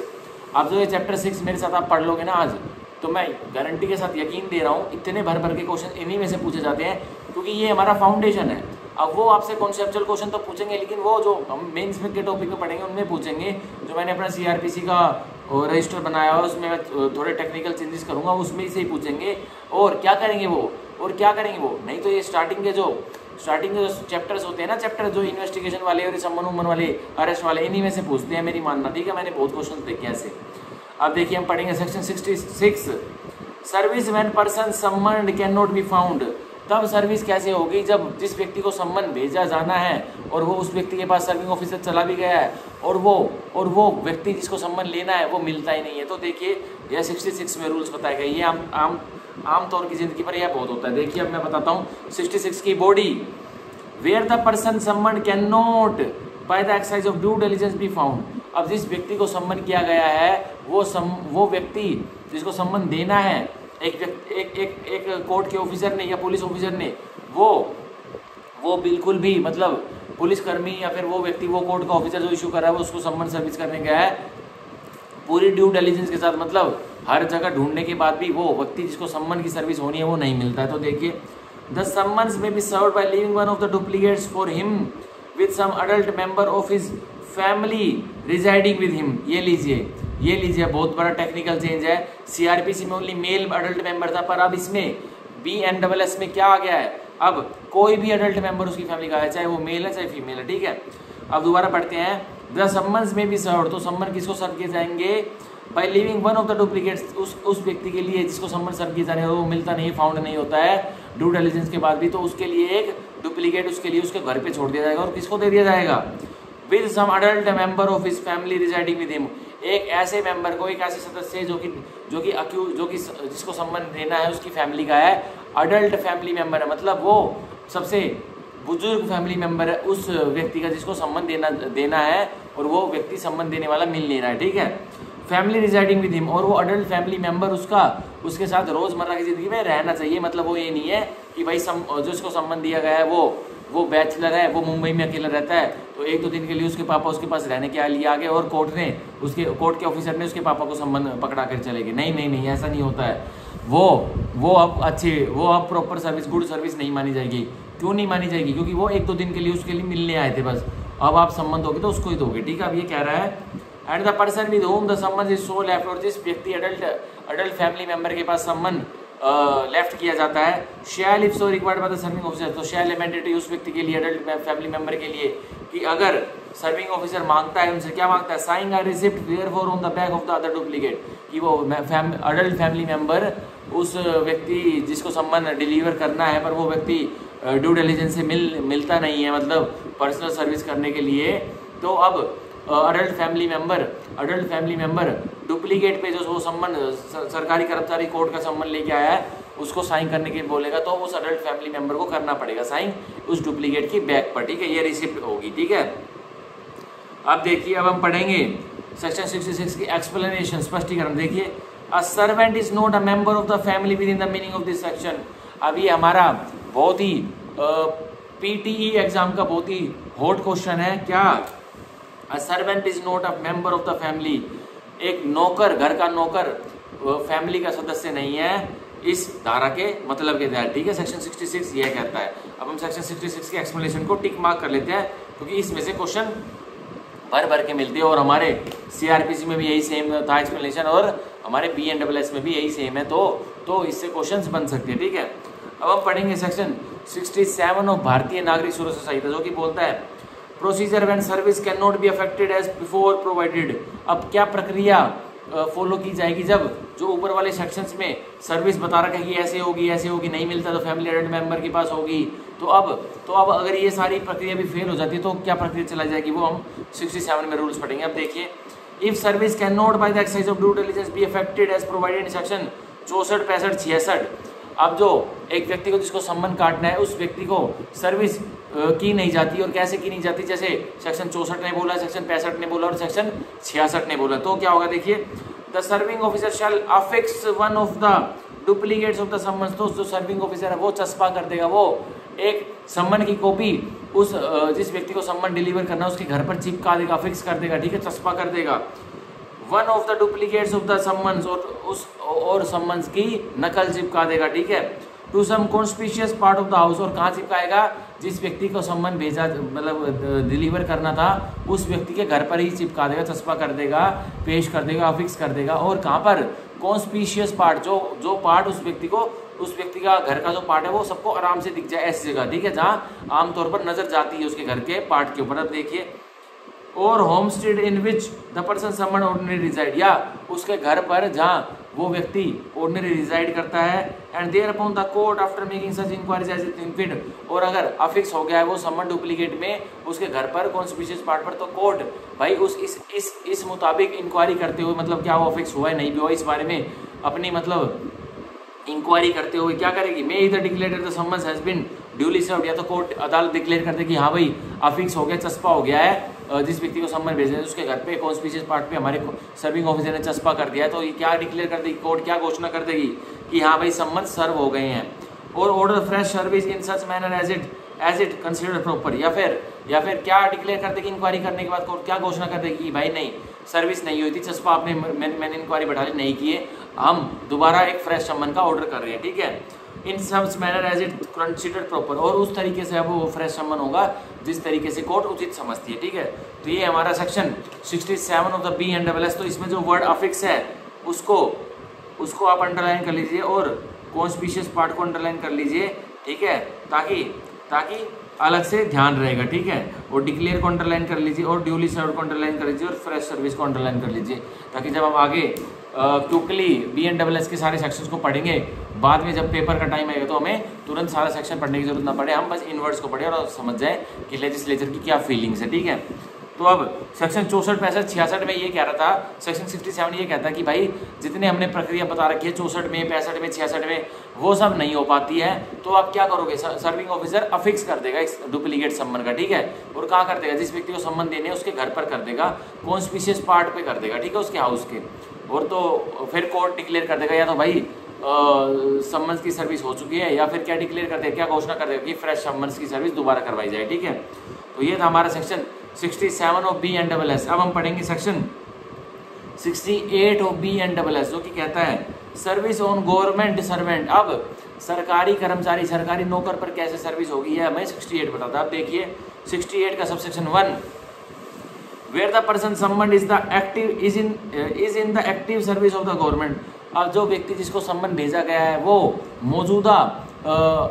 आप जो ये चैप्टर 6 मेरे साथ आप पढ़ लोगे ना आज, तो मैं गारंटी के साथ यकीन दे रहा हूँ इतने भर भर के क्वेश्चन इन्हीं में से पूछे जाते हैं, क्योंकि ये हमारा फाउंडेशन है। अब वो आपसे कॉन्सेप्चुअल क्वेश्चन तो पूछेंगे, लेकिन वो जो हम मेंस में के टॉपिक में पढ़ेंगे उनमें पूछेंगे। जो मैंने अपना सीआरपीसी का रजिस्टर बनाया है उसमें मैं थोड़े टेक्निकल चेंजेस करूँगा, उसमें से ही पूछेंगे। और क्या करेंगे वो नहीं तो ये स्टार्टिंग के जो स्टार्टिंग के जो चैप्टर्स होते हैं ना, चैप्टर जो इन्वेस्टिगेशन वाले और सम्मन उम्मन वाले, अरेस्ट वाले, इन्हीं में से पूछते हैं, मेरी मानना, ठीक है। मैंने बहुत क्वेश्चन देखे ऐसे। अब देखिए हम पढ़ेंगे section 66, service when person summoned can not be found. तब सर्विस कैसे होगी जब जिस व्यक्ति को सम्मन भेजा जाना है और वो उस व्यक्ति के पास सर्विंग ऑफिसर चला भी गया है और वो व्यक्ति जिसको सम्मन लेना है वो मिलता ही नहीं है। तो देखिए यह 66 में रूल्स बताए गए। ये आम तौर की जिंदगी पर यह बहुत होता है। देखिए अब मैं बताता हूँ 66 की बॉडी, वेयर द पर्सन सम्मन can not by the exercise of due diligence be found. अब जिस व्यक्ति को सम्मन किया गया है वो व्यक्ति जिसको सम्मन देना है, एक कोर्ट के ऑफिसर ने या पुलिस ऑफिसर ने, वो बिल्कुल भी मतलब पुलिसकर्मी या फिर वो व्यक्ति, वो कोर्ट का ऑफिसर जो इशू कर रहा है वो उसको सम्मन सर्विस करने गया है पूरी ड्यू डिलिजेंस के साथ, मतलब हर जगह ढूंढने के बाद भी वो व्यक्ति जिसको सम्मन की सर्विस होनी है वो नहीं मिलता है। तो देखिए the summons may be served by leaving one of the duplicates for him with some adult member of his family residing with him. ये लीजिए बहुत बड़ा टेक्निकल चेंज है। सीआरपीसी में ओनली मेल अडल्ट मेंबर था, पर अब इसमें BNSS में क्या आ गया है, अब कोई भी अडल्ट मेंबर उसकी फैमिली का है, चाहे वो मेल है चाहे फीमेल है, ठीक है। अब दोबारा पढ़ते हैं, the summons may be served, तो सम्मन किसको सर्व किए जाएंगे, by leaving one of the duplicates, उस व्यक्ति के लिए जिसको सम्मन सर्व किए जाने वो मिलता नहीं, फाउंड नहीं होता है ड्यू डिलिजेंस के बाद भी, तो उसके लिए एक डुप्लीकेट उसके लिए उसके घर पे छोड़ दिया जाएगा। और किसको दे दिया जाएगा, with some adult member of his family residing with him, एक ऐसे मेंबर को, एक ऐसे सदस्य जो कि जिसको सम्मन देना है उसकी फैमिली का है, अडल्ट फैमिली मेंबर है, मतलब वो सबसे बुजुर्ग फैमिली मेंबर है उस व्यक्ति का जिसको सम्मन देना है और वो व्यक्ति सम्मन देने वाला मिल नहीं रहा है, ठीक है। फैमिली रिजाइडिंग विद हिम, और वो अडल्ट फैमिली मेंबर उसके साथ रोजमर्रा की जिंदगी में रहना चाहिए। मतलब वो ये नहीं है कि भाई जो इसको सम्मन दिया गया है वो बैचलर है, वो मुंबई में अकेला रहता है, तो 1-2 दिन के लिए उसके पापा उसके पास रहने के लिए आ गए और कोर्ट के ऑफिसर ने उसके पापा को सम्मन पकड़ा कर चले गए। नहीं, ऐसा नहीं होता है। वो अब प्रॉपर सर्विस, गुड सर्विस नहीं मानी जाएगी। क्यों नहीं मानी जाएगी, क्योंकि वो 1-2 दिन के लिए उसके लिए मिलने आए थे बस, अब आप सम्मन दोगे तो उसको ही दोगे, ठीक है। अब ये कह रहा है and the person with home the सम्मन इज सो लेफ्ट, और जिस व्यक्ति अडल्ट फैमिली मेंबर के पास सम्मन लेफ्ट किया जाता है, shall if so required by the serving officer, तो शैल मैंडेटरी उस व्यक्ति के लिए, अडल्ट फैमिली मेंबर के लिए, कि अगर सर्विंग ऑफिसर मांगता है उनसे, क्या मांगता है, sign a receipt therefor on the back of the other duplicate, कि वो अडल्ट फैमिली मेंबर उस व्यक्ति जिसको सम्मन डिलीवर करना है पर वो व्यक्ति ड्यू डिलिजेंस से मिलता नहीं है, मतलब पर्सनल सर्विस करने के लिए, तो अब अडल्ट फैमिली मेंबर डुप्लीकेट पे जो वो सम्मन सरकारी कर्मचारी कोर्ट का सम्मन लेके आया है उसको साइन करने के लिए बोलेगा, तो उस अडल्ट फैमिली मेंबर को करना पड़ेगा साइन उस डुप्लीकेट की बैक पर, ठीक है। ये रिसिप्ट होगी, ठीक है। अब देखिए अब हम पढ़ेंगे सेक्शन 66 की एक्सप्लेनेशन, स्पष्टीकरण। देखिए a servant is not a member of the family with in the meaning of this section. अब ये हमारा बहुत ही PTE एग्जाम का बहुत ही हॉट क्वेश्चन है। क्या, a servant is not a member of the family, एक नौकर, घर का नौकर फैमिली का सदस्य नहीं है इस धारा के मतलब के तहत, ठीक है। सेक्शन 66 यह कहता है। अब हम सेक्शन 66 की एक्सप्लेनेशन को टिक मार्क कर लेते हैं, क्योंकि इसमें से क्वेश्चन भर के मिलते हैं और हमारे CRPC में भी यही सेम था एक्सप्लेनेशन और हमारे BNSS में भी यही सेम है, तो इससे क्वेश्चंस बन सकते हैं, ठीक है। अब हम पढ़ेंगे सेक्शन 67 ऑफ भारतीय नागरिक सुरक्षा संहिता, जो कि बोलता है procedure when service can not be effected as before provided. अब क्या प्रक्रिया फॉलो की जाएगी जब जो ऊपर वाले सेक्शंस में सर्विस बता रखा है कि ऐसे होगी, नहीं मिलता तो फैमिली अडल्ट मेंबर के पास होगी, तो अब अगर ये सारी प्रक्रिया भी फेल हो जाती है तो क्या प्रक्रिया चलाई जाएगी, वो हम 67 में रूल्स पढ़ेंगे। अब देखिए, if service can not by the exercise of due diligence be effected as provided in section 64, 65, 66। अब जो एक व्यक्ति को जिसको सम्मन काटना है उस व्यक्ति को सर्विस की नहीं जाती, और कैसे की नहीं जाती, जैसे सेक्शन 64 ने बोला, सेक्शन 65 ने बोला और सेक्शन 66 ने बोला, तो क्या होगा देखिए, the serving officer shall affix one of the duplicates of the सम्मन, तो जो सर्विंग ऑफिसर है वो चस्पा कर देगा, वो एक सम्मन की कॉपी उस जिस व्यक्ति को सम्मन डिलीवर करना है उसके घर पर चिपका देगा, फिक्स कर देगा, ठीक है, चस्पा कर देगा। One of the duplicates of the summons, और सम्मन्स की नकल चिपका देगा, ठीक है, to some conspicuous part of the house, और कहाँ चिपकाएगा, जिस व्यक्ति को सम्मन भेजा मतलब डिलीवर करना था उस व्यक्ति के घर पर ही चिपका देगा, चस्पा कर देगा, पेश कर देगा, फिक्स कर देगा। और कहाँ पर, कॉन्स्पिशियस पार्ट, जो पार्ट उस व्यक्ति को उस व्यक्ति का घर का जो पार्ट है वो सबको आराम से दिख जाए ऐसी जगह, ठीक है, जहाँ आमतौर पर नजर जाती है उसके घर के पार्ट के ऊपर। अब देखिए, or home state in which the person someone ordinary reside, या उसके घर पर जहाँ वो व्यक्ति ऑर्डिनरी रिजाइड करता है, and thereupon the court after making such inquiries as it, और अगर अफिक्स हो गया है वो समन डुप्लीकेट में उसके घर पर कॉन्स्पिशियस पार्ट पर, तो कोर्ट भाई उस इस मुताबिक इंक्वायरी करते हुए, मतलब क्या वो अफिक्स हुआ है नहीं भी हुआ इस बारे में अपनी मतलब इंक्वायरी करते हुए क्या करेगी, may either declare the summons has been duly served, या तो कोर्ट अदालत डिक्लेयर कर दे कि हाँ भाई अफिक्स हो गया, चस्पा हो गया है, जिस व्यक्ति को सम्मन भेजना है उसके घर पे कॉन्स्पिशियस पार्ट पे हमारे सर्विंग ऑफिसर ने चस्पा कर दिया है, तो ये क्या डिक्लेयर कर देगी कोर्ट, क्या घोषणा कर देगी कि हाँ भाई सम्मन सर्व हो गए हैं। और order fresh service in such manner as it considered proper, या फिर क्या डिक्लेयर कर देगी इंक्वायरी करने के बाद कोर्ट क्या घोषणा कर देगी कि भाई नहीं सर्विस नहीं हुई थी, चस्पा आपने मैंने इंक्वायरी बैठा ली नहीं किए, हम दोबारा एक फ्रेश सम्मन का ऑर्डर कर रहे हैं, ठीक है, in such manner as it considered proper, और उस तरीके से अब वो फ्रेश सम्मन होगा जिस तरीके से कोर्ट उचित समझती है, ठीक है। तो ये हमारा सेक्शन 67 ऑफ द BNSS। तो इसमें जो वर्ड अफिक्स है उसको आप अंडरलाइन कर लीजिए और कॉन्स्पिशियस पार्ट को अंडरलाइन कर लीजिए, ठीक है, ताकि अलग से ध्यान रहेगा, ठीक है। और डिक्लेयर को अंडरलाइन कर लीजिए और ड्यूली सर्व्ड को अंडरलाइन कर लीजिए और फ्रेश सर्विस को अंडरलाइन कर लीजिए, ताकि जब हम आगे क्विकली BNSS के सारे सेक्शंस को पढ़ेंगे बाद में जब पेपर का टाइम आएगा तो हमें तुरंत सारा सेक्शन पढ़ने की जरूरत ना पड़े, हम बस इन वर्ड्स को पढ़ें और समझ जाए कि लेजिस्लेचर की क्या फीलिंग्स है, ठीक है। तो अब सेक्शन 64, 65, 66 में ये कह रहा था, सेक्शन 67 ये कहता है कि भाई जितने हमने प्रक्रिया बता रखी है 64 में, 65 में, 66 में, वो सब नहीं हो पाती है, तो आप क्या करोगे, सर्विंग ऑफिसर अफिक्स कर देगा इस डुप्लीकेट सम्मन का, ठीक है। और कहाँ कर देगा, जिस व्यक्ति को सम्मन देने उसके घर पर कर देगा, कॉन्स्पिशियस पार्ट पे कर देगा, ठीक है, उसके हाउस के, और तो फिर कोर्ट डिक्लेयर कर देगा या तो भाई सम्मन्स की सर्विस हो चुकी है, या फिर क्या डिक्लेयर कर देगा, क्या घोषणा कर देगा कि फ्रेश सम्मन्स की सर्विस दोबारा करवाई जाए, ठीक है। तो ये था हमारा सेक्शन 67 ऑफ BNSS। अब हम पढ़ेंगे सेक्शन 68 ऑफ BNSS, जो कि कहता है सर्विस ऑन गवर्नमेंट सर्वेंट। अब सरकारी कर्मचारी, सरकारी नौकर पर कैसे सर्विस होगी है हमें 68 बताता है। अब देखिए 68 का सबसेक्शन 1, वेयर द पर्सन सम्मन is in the active service of the government. अब जो व्यक्ति जिसको सम्मन भेजा गया है वो मौजूदा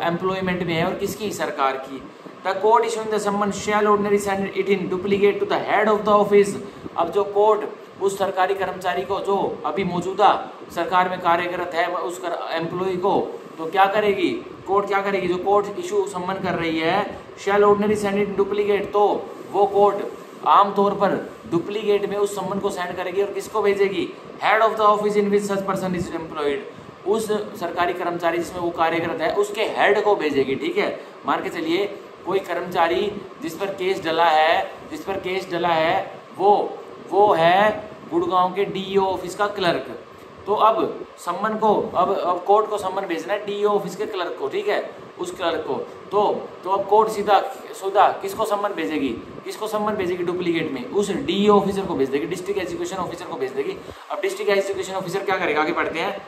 एम्प्लॉयमेंट में है, और किसकी, सरकार की। The court issuing the summon shall ordinary send it in duplicate to the head of the office. अब जो कोर्ट उस सरकारी कर्मचारी को जो अभी मौजूदा सरकार में कार्यरत है उस एम्प्लॉय को, तो क्या करेगी कोर्ट, क्या करेगी, जो कोर्ट इशू सम्मन कर रही है शैल ऑर्डिनरी सेंड इट डुप्लीकेट, तो वो कोर्ट आमतौर पर डुप्लीकेट में उस सम्मन को सेंड करेगी और किसको भेजेगी, head of the office in which such person is employed, उस सरकारी कर्मचारी जिसमें वो कार्यरत है उसके हेड को भेजेगी, ठीक है। मान के चलिए कोई कर्मचारी जिस पर केस डला है वो है गुड़गांव के DEO ऑफिस का क्लर्क, तो अब सम्मन को अब कोर्ट को सम्मन भेजना है DEO ऑफिस के क्लर्क को, ठीक है, उस क्लर्क को, तो अब कोर्ट सीधा किसको सम्मन भेजेगी डुप्लीकेट में, उस DEO ऑफिसर को भेज देगी, डिस्ट्रिक्ट एजुकेशन ऑफिसर को भेज देगी। अब डिस्ट्रिक्ट एजुकेशन ऑफिसर क्या करेगा, आगे पढ़ते हैं,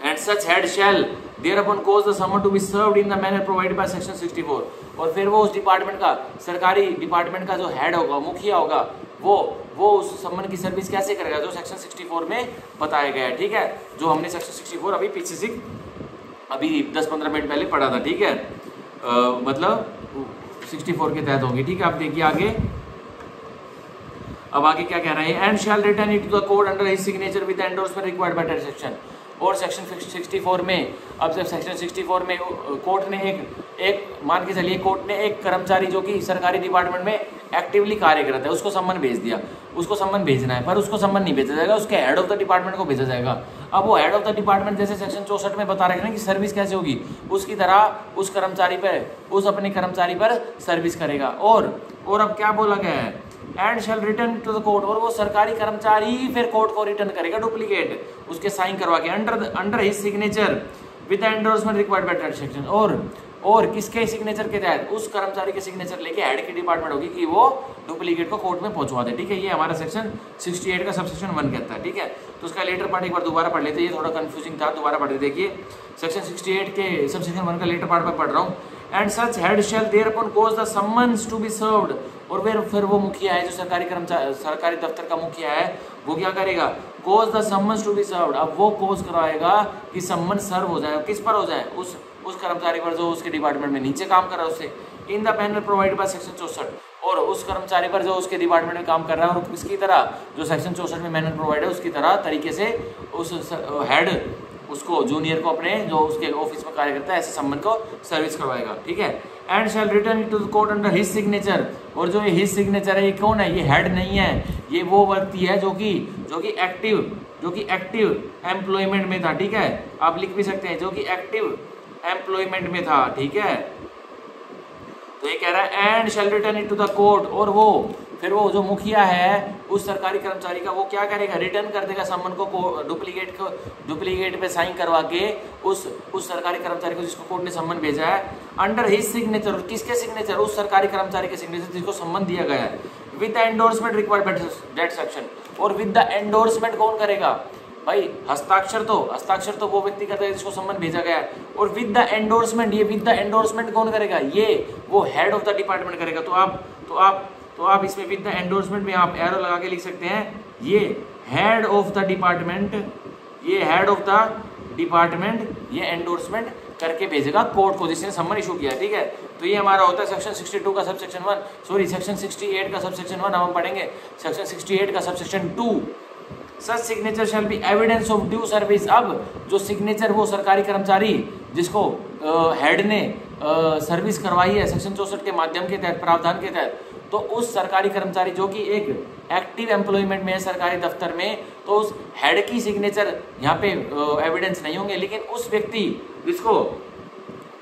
and such head shall thereupon cause the summon to be served in the manner provided by section 64। और फिर वो उस डिपार्टमेंट का, सरकारी डिपार्टमेंट का जो हेड होगा, मुखिया होगा, वो उस सम्मन की सर्विस कैसे करेगा, जो सेक्शन 64 में बताया गया है, ठीक है, जो हमने सेक्शन 64 अभी पीछे से अभी 10-15 मिनट पहले पढ़ा था, ठीक है, मतलब 64 के तहत होगी, ठीक है। आप देखिए आगे, अब आगे क्या कह रहा है, and shall return it to the court under his signature with endorsement required by that section. और सेक्शन 64 में, अब जब सेक्शन 64 में कोर्ट ने एक मान के चलिए कोर्ट ने एक कर्मचारी जो कि सरकारी डिपार्टमेंट में एक्टिवली कार्यरत है उसको सम्मन भेज दिया, उसको सम्मन भेजना है, पर उसको सम्मन नहीं भेजा जाएगा, उसके हेड ऑफ द डिपार्टमेंट को भेजा जाएगा। अब वो हेड ऑफ द डिपार्टमेंट जैसे सेक्शन 64 में बता रहे हैं कि सर्विस कैसे होगी, उसकी तरह उस अपने कर्मचारी पर सर्विस करेगा। और अब क्या बोला गया है, and shall return to the court, और वो सरकारी कर्मचारी फिर कोर्ट को रिटर्न करेगा डुप्लीकेट, उसके साइन करवा के under his signature with endorsement required by that section. और किसके सिग्नेचर के तहत, उस कर्मचारी के सिग्नेचर लेके हेड की डिपार्टमेंट होगी कि वो डुप्लीकेट को कोर्ट में पहुंचवा दे, ठीक है। ये हमारा सेक्शन 68 का सबसेक्शन 1 कहता है, ठीक है। तो उसका लेटर पार्ट एक बार दोबारा पढ़ लेते हैं, ये थोड़ा कंफ्यूजिंग था, दोबारा पढ़ लेते। देखिए सेक्शन 68 के सबसेक्शन 1 का लेटर पार्ट में पढ़ रहा हूँ, and such head shall thereupon cause the summons to be served और फिर वो मुखिया है, जो सरकारी दफ्तर का मुखिया है, वो क्या करेगा, cause the summons to be served. अब वो कोज करवाएगा कि सम्मन सर्व हो जाए, किस पर हो जाए, उस कर्मचारी पर जो उसके डिपार्टमेंट में नीचे काम कर रहा है उससे, in the panel provide by section 64, और उस कर्मचारी पर जो उसके डिपार्टमेंट में काम कर रहा है और इसकी तरह जो सेक्शन 64 में मैनुअल प्रोवाइड है उसकी तरह तरीके से उस हेड उसको जूनियर को अपने जो उसके ऑफिस में कार्य करता है ऐसे सम्मन को सर्विस करवाएगा, ठीक है। And shall return to the court under his signature, और जो ये हिज सिग्नेचर है ये कौन है, ये हेड नहीं है, ये वो व्यक्ति है जो कि एक्टिव एम्प्लॉयमेंट में था, ठीक है, आप लिख भी सकते हैं जो कि एक्टिव एम्प्लॉयमेंट में था, ठीक है। तो ये कह रहा है and shall return it to the court, और फिर वो जो मुखिया है उस सरकारी कर्मचारी का वो क्या करेगा, रिटर्न कर देगा सम्मन को डुप्लीकेट पे साइन करवा के उस सरकारी कर्मचारी को जिसको कोर्ट ने सम्मन भेजा है, अंडर हिज सिग्नेचर, किसके सिग्नेचर, उस सरकारी कर्मचारी के सिग्नेचर जिसको सम्मन दिया गया है, with the endorsement required by that section, और विद द एंडोर्समेंट कौन करेगा भाई, हस्ताक्षर तो वो व्यक्ति करता है जिसको सम्मन भेजा गया है, और विद द एंडोर्समेंट, ये विद द एंडोर्समेंट कौन करेगा, ये वो हेड ऑफ द डिपार्टमेंट करेगा। तो आप इसमें विद द एंडोर्समेंट में आप एरो लगा के लिख सकते हैं, ये हेड ऑफ द डिपार्टमेंट ये एंडोर्समेंट करके भेजेगा कोर्ट को जिसने सम्मन इशू किया, ठीक है। तो ये हमारा होता है सेक्शन 62 का सबसेक्शन 1, सॉरी सेक्शन 68 का सबसेक्शन 1 हम पढ़ेंगे, सेक्शन 68 का subsection 2, such signature shall be evidence of due service. अब जो सिग्नेचर वो सरकारी कर्मचारी जिसको हेड ने सर्विस करवाई है सेक्शन 64 के माध्यम के तहत, प्रावधान के तहत, तो उस सरकारी कर्मचारी जो कि एक एक्टिव एम्प्लॉयमेंट में है सरकारी दफ्तर में, तो उस हेड की सिग्नेचर यहाँ पे एविडेंस नहीं होंगे, लेकिन उस व्यक्ति जिसको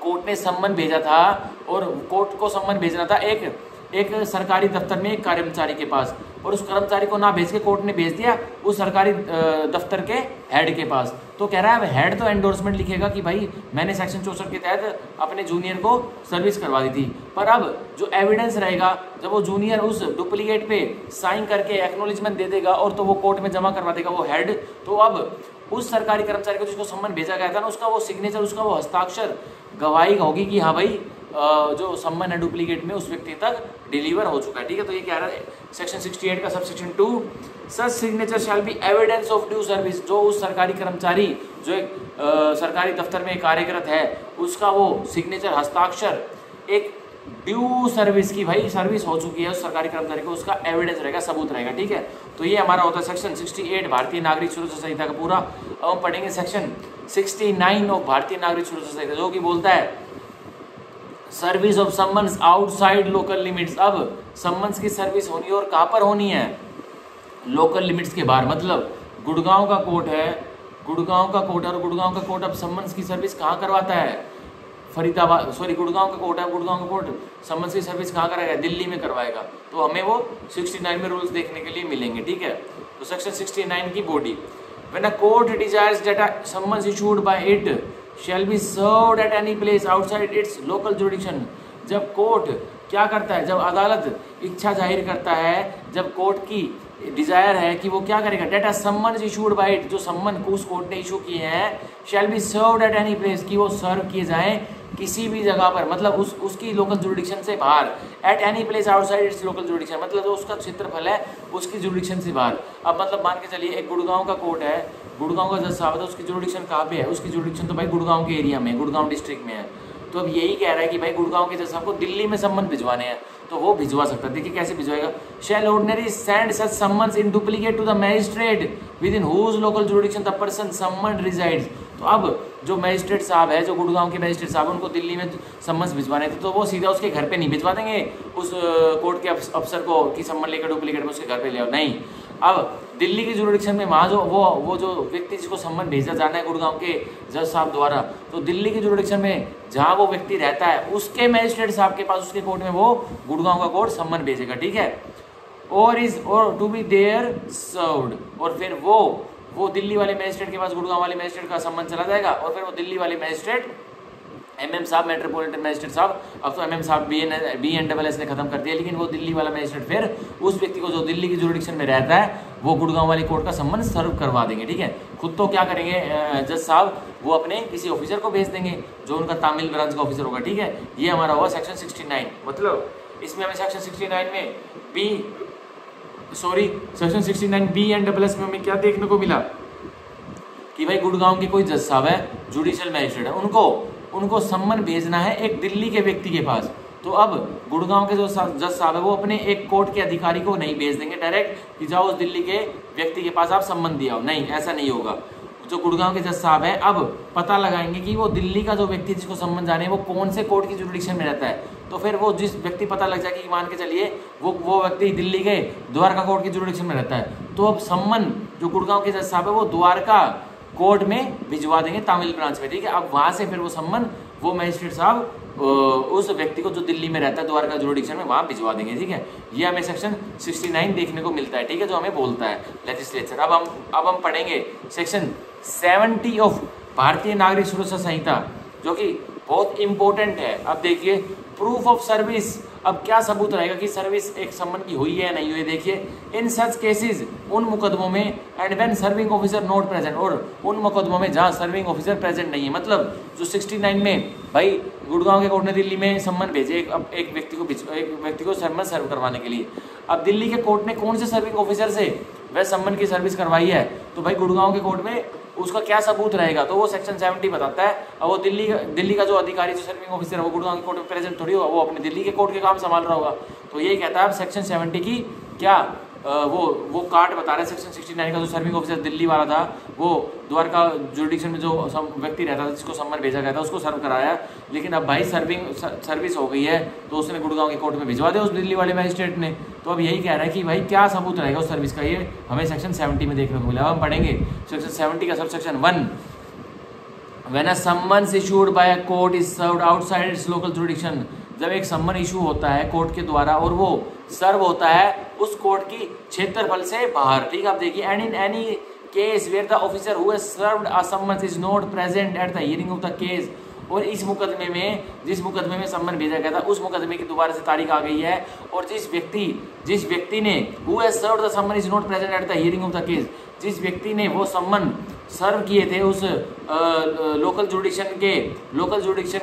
कोर्ट ने सम्मन भेजा था, और कोर्ट को सम्मन भेजना था एक सरकारी दफ्तर में एक कर्मचारी के पास, और उस कर्मचारी को ना भेज के कोर्ट ने भेज दिया उस सरकारी दफ्तर के हेड के पास, तो कह रहा है हेड तो एंडोर्समेंट लिखेगा कि भाई मैंने सेक्शन 64 के तहत अपने जूनियर को सर्विस करवा दी थी, पर अब जो एविडेंस रहेगा जब वो जूनियर उस डुप्लीकेट पे साइन करके एक्नॉलेजमेंट दे देगा और तो वो कोर्ट में जमा करवा देगा वो हेड, तो अब उस सरकारी कर्मचारी को जिसको सम्मन भेजा गया था ना, उसका वो सिग्नेचर, उसका वो हस्ताक्षर गवाही होगी कि हाँ भाई जो सम्मन है डुप्लीकेट में उस व्यक्ति तक डिलीवर हो चुका है, ठीक है। तो ये क्या रहा है सेक्शन 68 का subsection 2, such signature shall be evidence of due service, जो उस सरकारी कर्मचारी जो एक सरकारी दफ्तर में कार्यरत है उसका वो सिग्नेचर हस्ताक्षर एक ड्यू सर्विस की भाई सर्विस हो चुकी है उस सरकारी कर्मचारी को, उसका एविडेंस रहेगा, सबूत रहेगा, ठीक है। तो ये हमारा होता है सेक्शन 68 भारतीय नागरिक सुरक्षा संहिता का पूरा। अब हम पढ़ेंगे सेक्शन 69 ऑफ भारतीय नागरिक सुरक्षा संहिता, जो कि बोलता है service of summons outside local limits. अब सम्मन्स की सर्विस होनी और कहाँ पर होनी है, लोकल लिमिट्स के बाहर, मतलब गुड़गांव का कोर्ट है, और गुड़गांव का कोर्ट अब सम्मन्स की सर्विस कहाँ करवाता है, फरीदाबाद, सॉरी गुड़गांव का कोर्ट है, गुड़गांव का कोर्ट सम्मन्स की सर्विस कहाँ कराएगा, दिल्ली में करवाएगा। तो हमें वो 69 में रूल्स देखने के लिए मिलेंगे, ठीक है। तो सेक्शन 69 की body, when a court desires that a summons issued bye it shall be served at any place outside its local jurisdiction। जब कोर्ट क्या करता है, जब अदालत इच्छा जाहिर करता है, जब कोर्ट की डिजायर है कि वो क्या करेगा, डेट अ सम्मन इशूड बाय इट, जो सम्मन उस कोर्ट ने इशू किए हैं, शैल be served at any place, कि वो सर्व किए जाएं किसी भी जगह पर, मतलब उसकी लोकल जुरिडिक्शन से बाहर, at any place outside it's local jurisdiction, मतलब जो उसका क्षेत्रफल है उसकी जुरिडिक्शन से बाहर। अब मतलब मान के चलिए एक गुड़गांव का कोर्ट है, गुड़गांव का जज साहब है, उसकी जुरिडिक्शन कहाँ पे है, उसकी जुरिडिक्शन तो भाई गुड़गांव के एरिया में, गुड़गांव डिस्ट्रिक्ट में है। तो अब यही कह रहा है कि भाई गुड़गांव के जज साहब को दिल्ली में सम्मन भिजवाने हैं, तो वो भिजवा सकता है। देखिए कैसे भिजवाएगा, shall ordinary send such summons in duplicate to the magistrate within whose local jurisdiction the person summoned resides. तो अब जो मैजिस्ट्रेट साहब है, जो गुड़गांव के मैजिस्ट्रेट साहब उनको दिल्ली में सम्मन्स भिजवाने थे, तो वो सीधा उसके घर पे नहीं भिजवा देंगे उस कोर्ट के अफसर को कि सम्मन लेकर डुप्लीकेट में उसके घर पे ले आओ, नहीं। अब दिल्ली की जुरिडिक्शन में वहाँ जो वो जो व्यक्ति जिसको सम्मन भेजा जाना है गुड़गांव के जज साहब द्वारा, तो दिल्ली की जुरिडिक्शन में जहाँ वो व्यक्ति रहता है उसके मैजिस्ट्रेट साहब के पास, उसके कोर्ट में वो गुड़गांव का कोर्ट सम्मन भेजेगा, ठीक है। और टू बी देयर सर्व्ड, और फिर वो दिल्ली वाले मैजिस्ट्रेट के पास गुड़गांव वाले मैजिस्ट्रेट का सम्मन चला जाएगा, और फिर वो दिल्ली वाले मैजिस्ट्रेट MM साहब, मेट्रोपॉलिटन मैजिस्ट्रेट साहब, अब तो MM साहब BNSS ने खत्म कर दिया, लेकिन वो दिल्ली वाला मैजिस्ट्रेट फिर उस व्यक्ति को जो दिल्ली की जुरिडिक्शन में रहता है वो गुड़गांव वाली कोर्ट का सम्मन सर्व करवा देंगे, ठीक है। खुद तो क्या करेंगे जज साहब, वो अपने किसी ऑफिसर को भेज देंगे जो उनका तामिल ब्रांच का ऑफिसर होगा, ठीक है। ये हमारा हुआ सेक्शन 69। मतलब इसमें हमें सेक्शन 69 में section 69 B and double S में हमें क्या देखने को मिला कि भाई गुड़गांव के कोई जज साहब है, जुडिशियल मैजिस्ट्रेट है, उनको सम्मन भेजना है एक दिल्ली के व्यक्ति के पास। तो अब गुड़गांव के जो जज साहब है वो अपने एक कोर्ट के अधिकारी को नहीं भेज देंगे डायरेक्ट कि जाओ उस दिल्ली के व्यक्ति के पास आप सम्मन दिया हो, नहीं, ऐसा नहीं होगा। जो गुड़गांव के जज साहब है अब पता लगाएंगे कि वो दिल्ली का जो व्यक्ति जिसको सम्मन जाने वो कौन से कोर्ट की जुडिक्शन में रहता है। तो फिर वो जिस व्यक्ति पता लग जाए कि मान के चलिए वो व्यक्ति दिल्ली के द्वारका कोर्ट की जुडिक्शन में रहता है, तो अब सम्मन जो गुड़गांव के जज साहब है वो द्वारका कोर्ट में भिजवा देंगे तामिल ब्रांच में, ठीक है। अब वहां से फिर वो सम्मन वो मजिस्ट्रेट साहब उस व्यक्ति को जो दिल्ली में रहता है द्वारका जुडिक्शन में वहां भिजवा देंगे, ठीक है। ये हमें सेक्शन 69 देखने को मिलता है, ठीक है, जो हमें बोलता है लेजिस्लेचर। अब हम पढ़ेंगे सेक्शन 70 ऑफ भारतीय नागरिक सुरक्षा संहिता, जो कि बहुत इंपॉर्टेंट है। अब देखिए प्रूफ ऑफ सर्विस, अब क्या सबूत रहेगा कि सर्विस एक सम्मन की हुई है या नहीं हुई। देखिए इन सच केसेस, उन मुकदमों में, and when serving officer not present, और उन मुकदमों में जहां सर्विंग ऑफिसर प्रेजेंट नहीं है। मतलब जो 69 में भाई गुड़गांव के कोर्ट ने दिल्ली में सम्मन भेजे एक व्यक्ति को सम्मन सर्व करवाने के लिए। अब दिल्ली के कोर्ट ने कौन से सर्विंग ऑफिसर से वह सम्मन की सर्विस करवाई है, तो भाई गुड़गांव के कोर्ट में उसका क्या सबूत रहेगा, तो वो सेक्शन 70 बताता है। और वो दिल्ली का जो अधिकारी जो सर्विंग ऑफिसर है वो गुड़गांव के कोर्ट में प्रेजेंट थोड़ी होगा, वो अपने दिल्ली के कोर्ट के काम संभाल रहा होगा। तो यही कहता है सेक्शन 70 की क्या वो कार्ड बता रहा है सेक्शन 69 का। जो सर्विंग ऑफिसर दिल्ली वाला था वो द्वारका जुडिक्शन में जो व्यक्ति रहता था जिसको सम्मन भेजा गया था उसको सर्व कराया, लेकिन अब भाई सर्विस हो गई है तो उसने गुड़गांव के कोर्ट में भिजवा दिया उस दिल्ली वाले मैजिस्ट्रेट ने। तो अब यही कह रहा है कि भाई क्या सबूत रहेगा उस सर्विस का, ये हमें सेक्शन 70 में देखने को मिला। हम पढ़ेंगे सेक्शन 70 का sub section 1, when a summons issued by a court is served outside it's local जुडिक्शन, जब एक सम्मन इशू होता है कोर्ट के द्वारा और वो सर्व होता है उस कोर्ट की क्षेत्रफल से बाहर, ठीक है। आप देखिए and in any case where the officer who has served a summons is not present at the hearing of the case, और इस मुकदमे में जिस मुकदमे में सम्मन भेजा गया था उस मुकदमे की दोबारा से तारीख आ गई है, और जिस व्यक्ति ने हु हैज सर्व्ड द सम्मन is not present at the hearing of the case, जिस व्यक्ति ने वो सम्मन सर्व किए थे उस लोकल जुडिक्शन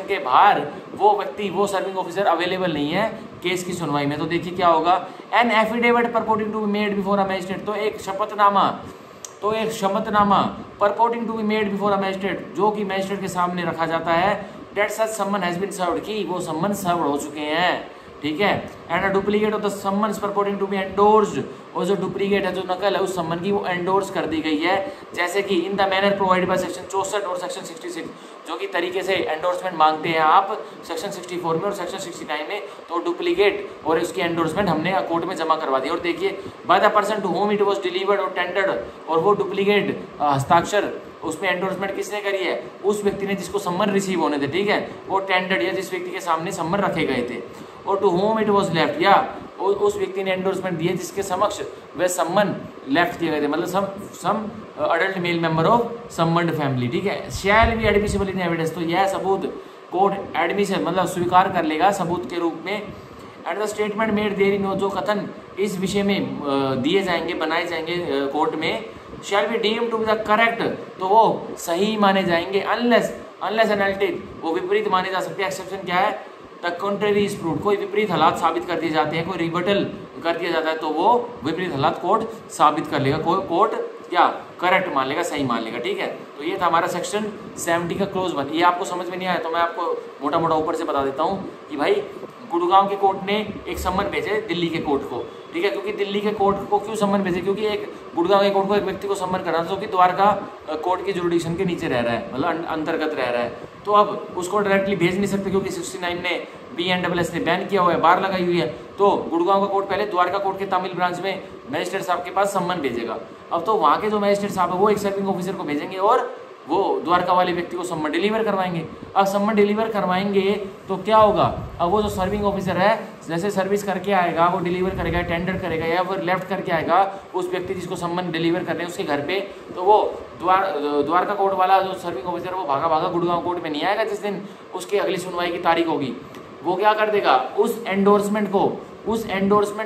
के बाहर, वो व्यक्ति वो सर्विंग ऑफिसर अवेलेबल नहीं है केस की सुनवाई में। तो देखिए क्या होगा, an affidavit purporting to be made before a magistrate, तो एक शपथनामा purporting to be made before a magistrate, जो कि मैजिस्ट्रेट के सामने रखा जाता है, दैट सच सम्मन हैज बीन सर्व्ड, की वो सम्मन सर्व हो चुके हैं, ठीक है। And a duplicate of the summons purporting to be endorsed, और जो डुप्लीकेट है जो नकल है उस सम्मन की वो एंडोर्स कर दी गई है, जैसे कि in the manner provided by section 64 और सेक्शन 66, जो कि तरीके से एंडोर्समेंट मांगते हैं आप सेक्शन 64 में और सेक्शन 69 में, तो डुप्लीकेट और उसकी एंडोर्समेंट हमने कोर्ट में जमा करवा दी। और देखिए by the person to whom it was delivered or tendered, और वो डुप्लीकेट हस्ताक्षर उसमें एंडोर्समेंट किसने करी है, उस व्यक्ति ने जिसको सम्मन रिसीव होने थे, ठीक है, वो टेंडर्ड या जिस व्यक्ति के सामने सम्मन रखे गए थे, और to whom it was left, या उस व्यक्ति ने एंडोर्समेंट दिए जिसके समक्ष वह सम्मन लेफ्ट किए गए थे, मतलब some adult male member of summoned family, ठीक है। Shall be admissible in evidence, तो यह सबूत कोर्ट एडमिशन मतलब स्वीकार कर लेगा सबूत के रूप में। And the statement made therein, जो कथन इस विषय में दिए जाएंगे बनाए जाएंगे कोर्ट में, shall be deemed to be the correct, तो वो सही माने जाएंगे, अनलेस एंड अनटिल वो विपरीत माने जा सकते हैं। एक्सेप्शन क्या है, द कंट्री इज प्रूव्ड, कोई विपरीत हालात साबित कर दिए जाते हैं, कोई रिबटल कर दिया जाता है तो वो विपरीत हालात कोर्ट साबित कर लेगा, कोर्ट क्या करेक्ट मान लेगा, सही मान लेगा, ठीक है। तो ये था हमारा सेक्शन 70 का क्लोज 1। ये आपको समझ में नहीं आया तो मैं आपको मोटा मोटा ऊपर से बता देता हूँ कि भाई गुड़गांव के कोर्ट ने एक सम्मन भेजे दिल्ली के कोर्ट को, ठीक है, क्योंकि दिल्ली के कोर्ट को क्यों सम्मन भेजे, क्योंकि एक गुड़गांव के कोर्ट को एक व्यक्ति को सम्मन करना जो कि द्वारका कोर्ट की जुडिक्शन के नीचे रह रहा है, मतलब अंतर्गत रह रहा है, तो अब उसको डायरेक्टली भेज नहीं सकते क्योंकि 69 ने BNSS ने बैन किया हुआ है, बाहर लगाई हुई है। तो गुड़गांव का कोर्ट पहले द्वारका कोर्ट के तामिल ब्रांच में मैजिस्ट्रेट साहब के पास सम्मन भेजेगा। अब तो वहाँ के जो मैजिस्ट्रेट साहब है वो एक सर्विंग ऑफिसर को भेजेंगे और वो द्वारका वाले व्यक्ति को सम्मन डिलीवर करवाएंगे। अब सम्मन डिलीवर करवाएंगे तो क्या होगा, अब वो जो सर्विंग ऑफिसर है जैसे सर्विस करके आएगा वो डिलीवर करेगा, टेंडर करेगा या वो लेफ्ट करके आएगा उस व्यक्ति जिसको सम्मन डिलीवर करने उसके घर पे, तो वो द्वारका कोर्ट वाला जो सर्विंग ऑफिसर वो भागा भागा गुड़गांव कोर्ट में नहीं आएगा जिस दिन उसकी अगली सुनवाई की तारीख होगी। वो क्या कर देगा, उस एंडोर्समेंट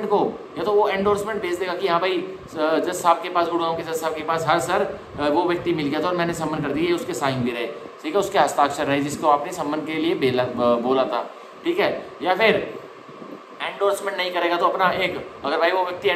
को या तो वो एंडोर्समेंट भेज देगा कि हाँ भाई जज साहब के पास, गुड़गांव के जज साहब के पास, हाँ सर वो व्यक्ति मिल गया था और मैंने सम्मन कर दिया, उसके साइन भी रहे, ठीक है, उसके हस्ताक्षर रहे जिसको आपने सम्मन के लिए बोला था, ठीक है। या फिर एंडोर्समेंट नहीं करेगा तो अपना एक, अगर भाई वो व्यक्ति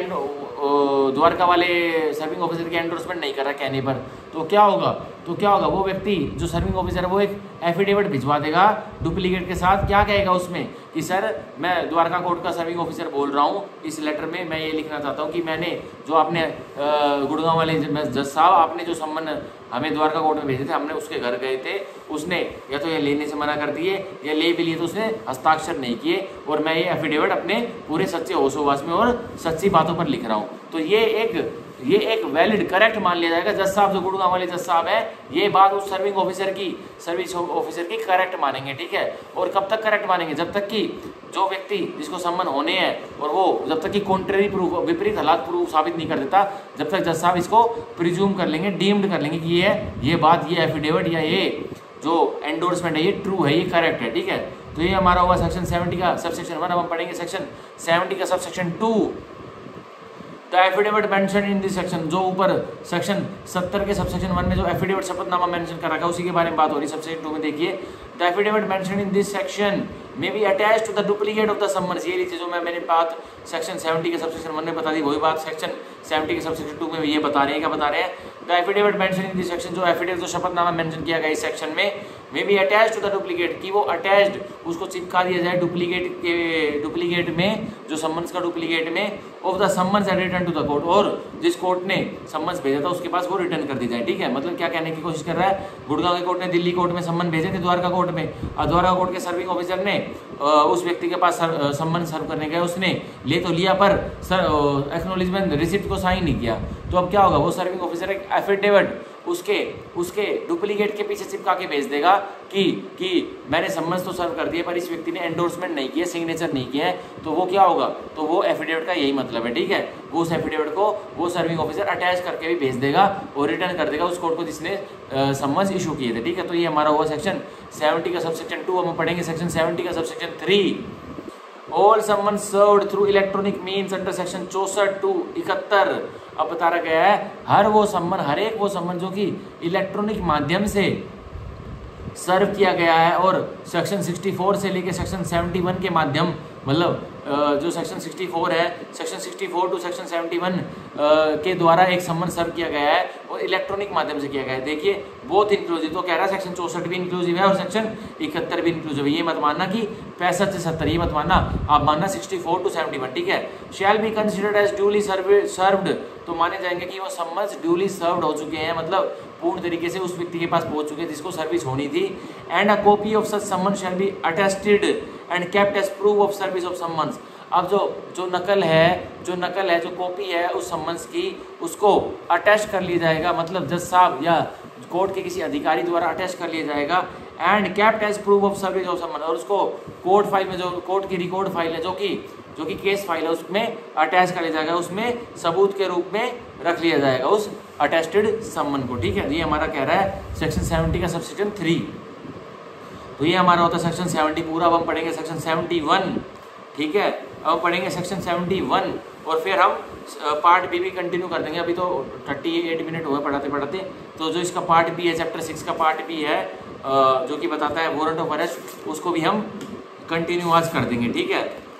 द्वारका वाले सर्विंग ऑफिसर की एंडोर्समेंट नहीं कर रहा कहने पर, तो क्या होगा, वो व्यक्ति जो सर्विंग ऑफिसर है वो एक एफिडेविट भिजवा देगा डुप्लीकेट के साथ। क्या कहेगा उसमें कि सर मैं द्वारका कोर्ट का सर्विंग ऑफिसर बोल रहा हूँ, इस लेटर में मैं ये लिखना चाहता हूँ कि मैंने जो आपने गुड़गांव वाले जज साहब आपने जो सम्मन हमें द्वारका कोर्ट में भेजे थे, हमने उसके घर गए थे, उसने या तो ये लेने से मना कर दिए या ले भी लिए तो उसने हस्ताक्षर नहीं किए, और मैं ये एफिडेविट अपने पूरे सच्चे होशोवास में और सच्ची बातों पर लिख रहा हूँ। तो ये एक वैलिड करेक्ट मान लिया जाएगा। जज साहब जो गुड़गांव वाले जज साहब है, ये बात उस सर्विस ऑफिसर की करेक्ट मानेंगे, ठीक है। और कब तक करेक्ट मानेंगे, जब तक कि जो व्यक्ति जिसको सम्मन होने हैं और वो जब तक कि कॉन्ट्रेरी प्रूफ, विपरीत हालात प्रूफ साबित नहीं कर देता, जब तक जज साहब इसको प्रिज्यूम कर लेंगे, डीम्ड कर लेंगे कि ये बात, ये एफिडेविट या ये जो एंडोर्समेंट है ये ट्रू है, ये करेक्ट है, ठीक है। तो ये हमारा हुआ सेक्शन 70 का सबसेक्शन 1। अब हम पढ़ेंगे सेक्शन 70 का subsection 2। The affidavit mention in this section, जो ऊपर सेक्शन 70 के सबसेक्शन 1 में जो एफिडेविट शपथनामा मेंशन कर रखा है उसी के बारे में बात हो रही है। सबसेक्शन 2 में देखिए, the affidavit mention in this section may be attached to the duplicate of the summons. ये चीज़ जो मैंने बात सेक्शन 70 के सबसेक्शन 1 में बता दी, वही बात सेक्शन 70 के सबसेक्शन 2 में ये बता रहे हैं। क्या बता रहे हैं, the affidavit mention in this section, जो एफिडेविट जो शपथनामा मेंशन किया गया इस सेक्शन में, may be attached to the duplicate, कि वो अटैच्ड उसको चिपका दिया जाए डुप्लीकेट में, जो सम्मन्स का डुप्लीकेट में, of the summons and return to the court, और जिस कोर्ट ने सम्मन्स भेजा था उसके पास वो रिटर्न कर दी जाए, ठीक है। मतलब क्या कहने की कोशिश कर रहा है, गुड़गांव के कोर्ट ने दिल्ली कोर्ट में सम्मन भेजे थे द्वारका कोर्ट में, और द्वारका कोर्ट के सर्विंग ऑफिसर ने उस व्यक्ति के पास सम्मन सर्व करने गए, उसने ले तो लिया पर एक्नॉलेजमेंट रिसिप्ट को साइन नहीं किया। तो अब क्या होगा, वो सर्विंग ऑफिसर एक एफिडेविट उसके डुप्लीकेट के पीछे चिपका के भेज देगा कि मैंने सम्मन्स तो सर्व कर दिए पर इस व्यक्ति ने एंडोर्समेंट नहीं किया, सिग्नेचर नहीं किया है। तो वो क्या होगा, तो वो एफिडेविट का यही मतलब है, ठीक है। वो उस एफिडेविट को वो सर्विंग ऑफिसर अटैच करके भी भेज देगा और रिटर्न कर देगा उस कोर्ट को जिसने सम्मन्स इशू किए थे, ठीक है। तो ये हमारा हुआ सेक्शन 70 का सबसेक्शन 2। हम पढ़ेंगे सेक्शन 70 का सबसेक्शन 3। ऑल सम्मन served through electronic means under section 64 to 71। अब बता रहा गया है हर एक वो सम्मन जो कि इलेक्ट्रॉनिक माध्यम से सर्व किया गया है, और सेक्शन 64 से लेकर सेक्शन 71 के माध्यम, मतलब जो सेक्शन 64 है, सेक्शन 64 टू सेक्शन 71 के द्वारा एक सम्मन सर्व किया गया है और इलेक्ट्रॉनिक माध्यम से किया गया है। देखिए बोथ इंक्लूसिव, तो कह रहा है सेक्शन 64 भी इंक्लूसिव है और सेक्शन 71 भी इंक्लूसिव है। ये मत मानना कि 65 से 70, ये मत मानना, आप मानना 64 to 71, ठीक है। Shall be considered as duly served, तो माने जाएंगे कि वो सम्मन्स ड्यूली सर्व्ड हो चुके हैं, मतलब पूर्ण तरीके से उस व्यक्ति के पास पहुंच चुके हैं जिसको सर्विस होनी थी। And a copy of such summon shall be attested and kept as proof of service of summons. अब जो नकल है, जो कॉपी है उस सम्मन्स की, उसको अटैच कर लिया जाएगा, मतलब जज साहब या कोर्ट के किसी अधिकारी द्वारा अटैच कर लिया जाएगा। And kept as proof of service of summon, और उसको कोर्ट फाइल में, जो कोर्ट की रिकॉर्ड फाइल है, जो कि केस फाइल है, उसमें अटैच कर लिया जाएगा, उसमें सबूत के रूप में रख लिया जाएगा उस अटेस्टेड सम्मन को, ठीक है। ये हमारा कह रहा है सेक्शन 70 का सबसेक्शन 3। तो ये हमारा होता है सेक्शन 70 पूरा। अब हम पढ़ेंगे सेक्शन 71, ठीक है। अब पढ़ेंगे सेक्शन 71 और फिर हम पार्ट बी भी कंटिन्यू कर देंगे। अभी तो 38 मिनट हुए पढ़ाते पढ़ाते। तो जो इसका पार्ट बी है, चैप्टर 6 का पार्ट बी है, जो कि बताता है वारंट ऑफ अरेस्ट, उसको भी हम कंटिन्यू आज कर देंगे, ठीक है।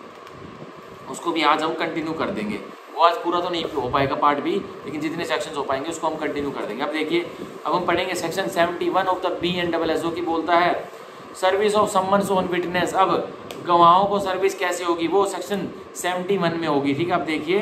उसको भी आज हम कंटिन्यू कर देंगे। वो आज पूरा तो नहीं हो पाएगा पार्ट बी, लेकिन जितने सेक्शंस हो पाएंगे उसको हम कंटिन्यू कर देंगे। अब देखिए, अब हम पढ़ेंगे सेक्शन 71 ऑफ द BNSS, जो कि बोलता है service of summons on witness. अब गवाहों को सर्विस कैसे होगी, वो सेक्शन 71 में होगी, ठीक है। अब देखिए,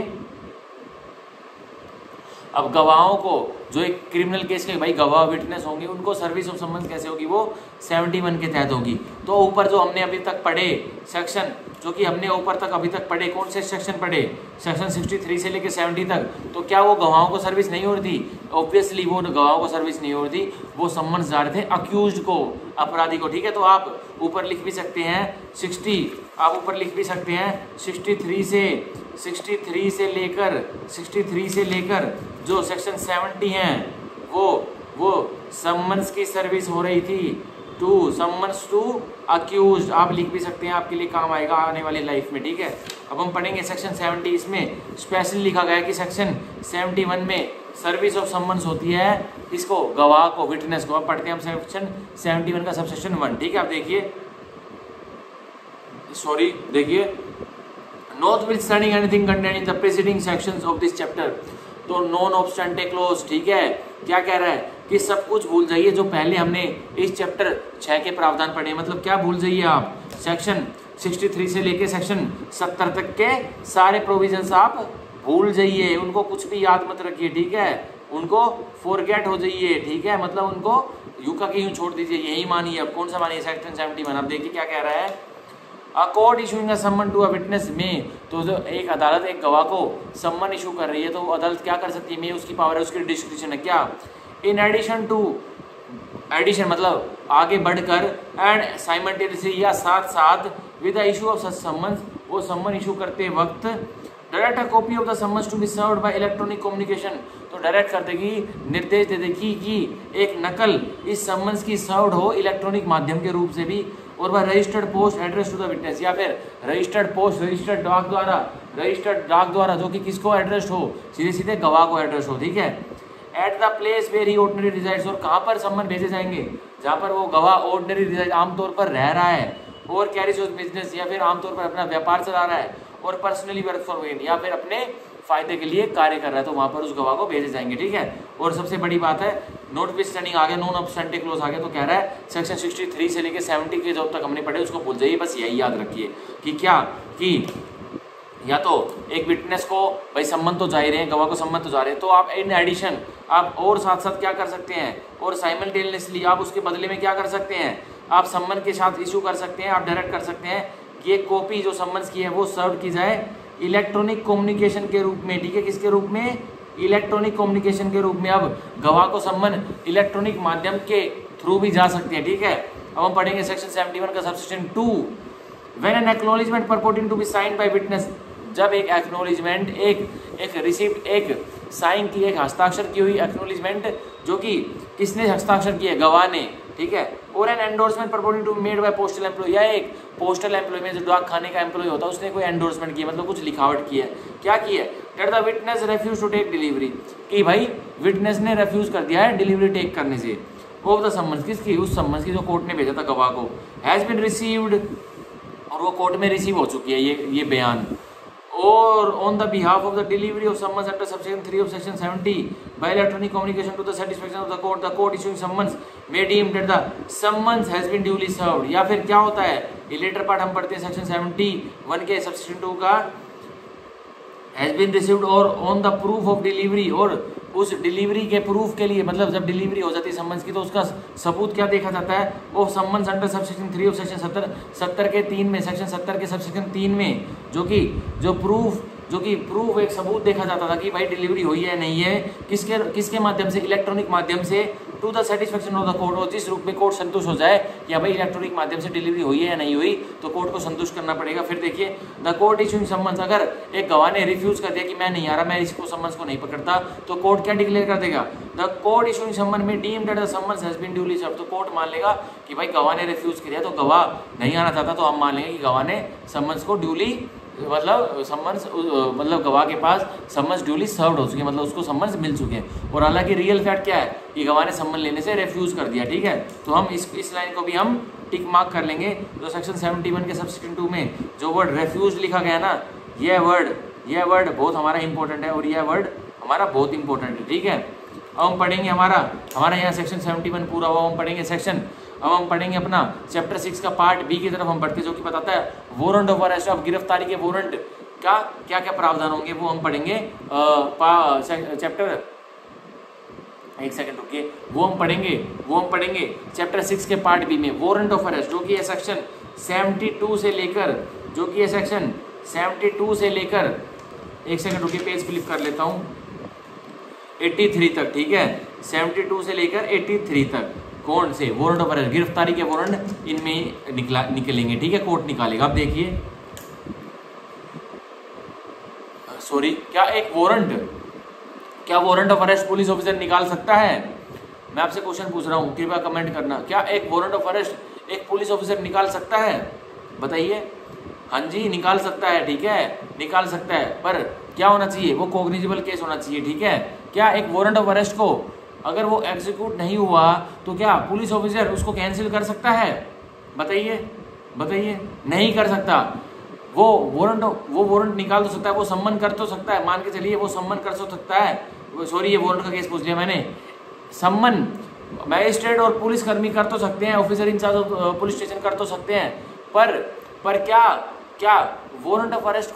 अब गवाहों को, जो एक क्रिमिनल केस के भाई गवाह विटनेस होंगे, उनको सर्विस ऑफ सम्मन्स कैसे होगी, वो 71 के तहत होगी। तो ऊपर जो हमने अभी तक पढ़े सेक्शन, जो कि हमने ऊपर तक अभी तक पढ़े, कौन से सेक्शन पढ़े, सेक्शन 63 से लेकर 70 तक, तो क्या वो गवाहों को सर्विस नहीं हो रही थी? ऑब्वियसली वो गवाहों को सर्विस नहीं हो रही थी, वो सम्मन्स जा रहे थे अक्यूज्ड को, अपराधी को, ठीक है। तो आप ऊपर लिख भी सकते हैं 63 से लेकर जो सेक्शन 70 हैं, वो सम्मन्स की सर्विस हो रही थी टू सम्मन्स टू अक्यूज्ड, आप लिख भी सकते हैं, आपके लिए काम आएगा आने वाली लाइफ में, ठीक है। अब हम पढ़ेंगे सेक्शन 70, इसमें स्पेशली लिखा गया है कि सेक्शन 71 में सर्विस ऑफ सम्मन्स होती है इसको, गवाह को, विटनेस को। अब पढ़ते हैं हम सेक्शन 71 का सबसेक्शन 1, ठीक है। आप देखिए, notwithstanding anything contained in the preceding sections of this chapter, तो नॉन ऑब्स्टेंटे क्लोज, ठीक है, क्या कह रहा है कि सब कुछ भूल जाइए जो पहले हमने इस चैप्टर 6 के प्रावधान पढ़े। मतलब क्या भूल जाइए आप, सेक्शन 63 से लेके सेक्शन 70 तक के सारे प्रोविजंस आप भूल जाइए, उनको कुछ भी याद मत रखिए, ठीक है, उनको फॉरगेट हो जाइए, ठीक है, मतलब उनको यूं का यूं छोड़ दीजिए, यही मानिए। अब कौन सा मानिए, सेक्शन 71। अब देखिए क्या कह रहा है, a court issuing a summon to a witness में, तो जो एक अदालत एक गवाह को सम्मन इशू कर रही है तो वो अदालत क्या कर सकती है, में उसकी पावर है, उसकी डिस्क्रिप्शन है। क्या, इन एडिशन टू, एडिशन मतलब आगे बढ़कर, एंड साइमल्टेनियसली या साथ साथ, with the issue of such summons, वो सम्मन इशू करते वक्त, direct a copy of the summons to be served by electronic communication, तो डायरेक्ट कर देगी, निर्देश दे देगी कि एक नकल इस समन्स की सर्व्ड हो इलेक्ट्रॉनिक माध्यम के रूप से भी, और वह registered post address to the witness, या फिर रजिस्टर्ड पोस्ट, रजिस्टर्ड डाक द्वारा जो कि किसको एड्रेस हो, सीधे सीधे गवाह को एड्रेस हो, ठीक है। At the place where he ordinary resides, और कहाँ पर सम्मन भेजे जाएंगे, जहाँ पर वो गवाह ऑर्डिनरी रिजाइड आमतौर पर रह रहा है, और कैरीज बिजनेस, या फिर आमतौर पर अपना व्यापार चला रहा है, और पर्सनली वर्क फॉर गेन, या फिर अपने फायदे के लिए कार्य कर रहा है, तो वहाँ पर उस गवाह को भेजे जाएंगे, ठीक है। और सबसे बड़ी बात है, नॉटविथस्टैंडिंग आ गया, नॉन ऑब्स्टेंटे क्लोज आ गया, तो कह रहा है सेक्शन 63 से लेकर 70 के जो तक हमने पढ़े उसको भूल जाइए, बस यही याद रखिए कि क्या, कि या तो एक विटनेस को भाई सम्मन तो जा ही रहे हैं, गवाह को सम्मन तो जा रहे हैं, तो आप इन एडिशन आप और साथ साथ क्या कर सकते हैं, और साइमल्टेनियसली आप उसके बदले में क्या कर सकते हैं, आप सम्मन के साथ इशू कर सकते हैं, आप डायरेक्ट कर सकते हैं कि एक कॉपी जो सम्मन्स की है वो सर्व की जाए इलेक्ट्रॉनिक कम्युनिकेशन के रूप में, ठीक है, किसके रूप में, इलेक्ट्रॉनिक कम्युनिकेशन के रूप में। अब गवाह को सम्मन इलेक्ट्रॉनिक माध्यम के थ्रू भी जा सकते हैं, ठीक है। अब हम पढ़ेंगे सेक्शन 71 का subsection 2, when an acknowledgement purporting to be signed by witness, जब एक एक्नॉलेजमेंट, एक रिसिप्ट, एक साइन की, एक हस्ताक्षर की हुई एक्नॉलेजमेंट जो कि किसने हस्ताक्षर किया, गवाह ने, ठीक है, और an endorsement purporting to made by postal employ, या एक पोस्टल एम्प्लॉय में जो डाक खाने का एम्प्लॉय होता है उसने कोई एंडोर्समेंट किया, मतलब कुछ लिखावट की है, क्या की है, that the witness refuse to take delivery, कि भाई विटनेस ने रिफ्यूज कर दिया है डिलीवरी टेक करने से, ऑफ द समन्स, किसकी, उस समन्स की जो कोर्ट ने भेजा था गवाह को, हैज बीन रिसीव्ड, और वो कोर्ट में रिसीव हो चुकी है ये बयान, और on the behalf of the delivery of summons under subsection 3 of section 70 by electronic communication to the satisfaction of the court issuing summons may deem that the summons has been duly served, या फिर क्या होता है, ये letter part हम पढ़ते हैं section 71 के सबसेक्शन 2 का, हैज बीन रिसीव्ड और on the proof of delivery, और उस डिलीवरी के प्रूफ के लिए, मतलब जब डिलीवरी हो जाती है सम्मन्स की तो उसका सबूत क्या देखा जाता है, वो summons under subsection 3 of section 70 के 3 में, सेक्शन 70 के सबसेक्शन 3 में, जो प्रूफ एक सबूत देखा जाता था कि भाई डिलीवरी हुई है नहीं है, किसके माध्यम से, इलेक्ट्रॉनिक माध्यम से, to the satisfaction of the court, और जिस रूप में कोर्ट संतुष्ट हो जाए कि भाई इलेक्ट्रॉनिक माध्यम से डिलीवरी हुई है या नहीं हुई, तो कोर्ट को संतुष्ट करना पड़ेगा। फिर देखिए, द कोर्ट इशूइंग समन्स, अगर एक गवाह ने रिफ्यूज कर दिया कि मैं नहीं आ रहा, मैं इसको समन्स को नहीं पकड़ता, तो कोर्ट क्या डिक्लेयर कर देगा, द कोर्ट इशूइंग समन में deemed that the summons has been duly served, तो कोर्ट मान लेगा कि भाई गवाह ने रिफ्यूज किया, तो गवाह नहीं आना चाहता, तो हम मान लेंगे कि गवाह ने समन्स को ड्यूली, मतलब गवाह के पास समन्स ड्यूली सर्व्ड हो चुके, मतलब उसको समन्स मिल चुके हैं, और हालांकि रियल फैक्ट क्या है कि गवाह ने सम्मन लेने से रिफ्यूज कर दिया, ठीक है। तो हम इस लाइन को भी हम टिक मार्क कर लेंगे। तो सेक्शन 71 के सबसेक्शन 2 में जो वर्ड रिफ्यूज लिखा गया ना, यह वर्ड बहुत हमारा इंपॉर्टेंट है, और यह वर्ड हमारा बहुत इंपॉर्टेंट है, ठीक है। अब हम पढ़ेंगे हमारा यहाँ सेक्शन 71 पूरा हुआ, हम पढ़ेंगे अब हम पढ़ेंगे अपना चैप्टर 6 का पार्ट बी की तरफ हम बढ़ते, जो कि बताता है वारंट ऑफ अरेस्ट, ऑफ गिरफ्तारी के वारंट का क्या क्या प्रावधान होंगे, वो हम पढ़ेंगे चैप्टर, एक सेकंड रुकिए, वो हम पढ़ेंगे चैप्टर 6 के पार्ट बी में, वारंट ऑफ अरेस्ट, जो कि है सेक्शन 72 से लेकर, एक सेकंड रुकिए, पेज फ्लिप कर लेता हूँ, 83 तक, ठीक है, 72 से लेकर 83 तक, कौन से वारंट ऑफ अरेस्ट, गिरफ्तारी के वारंट इनमें निकलेंगे, ठीक है, कोर्ट निकालेगा। अब देखिए, सॉरी, क्या warrant of arrest police officer निकाल सकता है? मैं आपसे क्वेश्चन पूछ रहा हूँ, कृपया कमेंट करना, क्या एक वारंट ऑफ अरेस्ट एक पुलिस ऑफिसर निकाल सकता है? बताइए। हाँ जी, निकाल सकता है, ठीक है, निकाल सकता है, पर क्या होना चाहिए, वो कॉग्निजेबल केस होना चाहिए, ठीक है। क्या एक वारंट ऑफ अरेस्ट को अगर वो एग्जीक्यूट नहीं हुआ तो क्या पुलिस ऑफिसर उसको कैंसिल कर सकता है? बताइए, नहीं कर सकता। वो वारंट निकाल तो सकता है, वो सम्मन कर तो सकता है, मान के चलिए वो सम्मन कर तो सकता है, सॉरी ये वारंट का केस पूछ लिया मैंने, सम्मन मैजिस्ट्रेट और पुलिस कर्मी कर तो सकते हैं, officer in charge of police station कर तो सकते हैं, पर क्या वारंट ऑफ अरेस्ट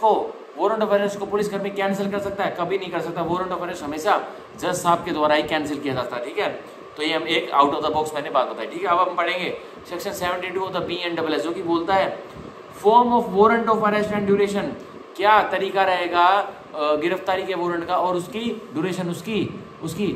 को पुलिस कर्मी कैंसिल कर सकता है? कभी नहीं कर सकता। वारंट ऑफ अरेस्ट हमेशा जज साहब के द्वारा ही कैंसिल किया जाता है, ठीक है। तो ये हम एक आउट ऑफ द बॉक्स मैंने बात बताई, ठीक है। अब हम पढ़ेंगे सेक्शन 72 ऑफ द BNSS जो कि बोलता है form of warrant of arrest and duration, क्या तरीका रहेगा गिरफ्तारी के वारंट का और उसकी ड्यूरेशन, उसकी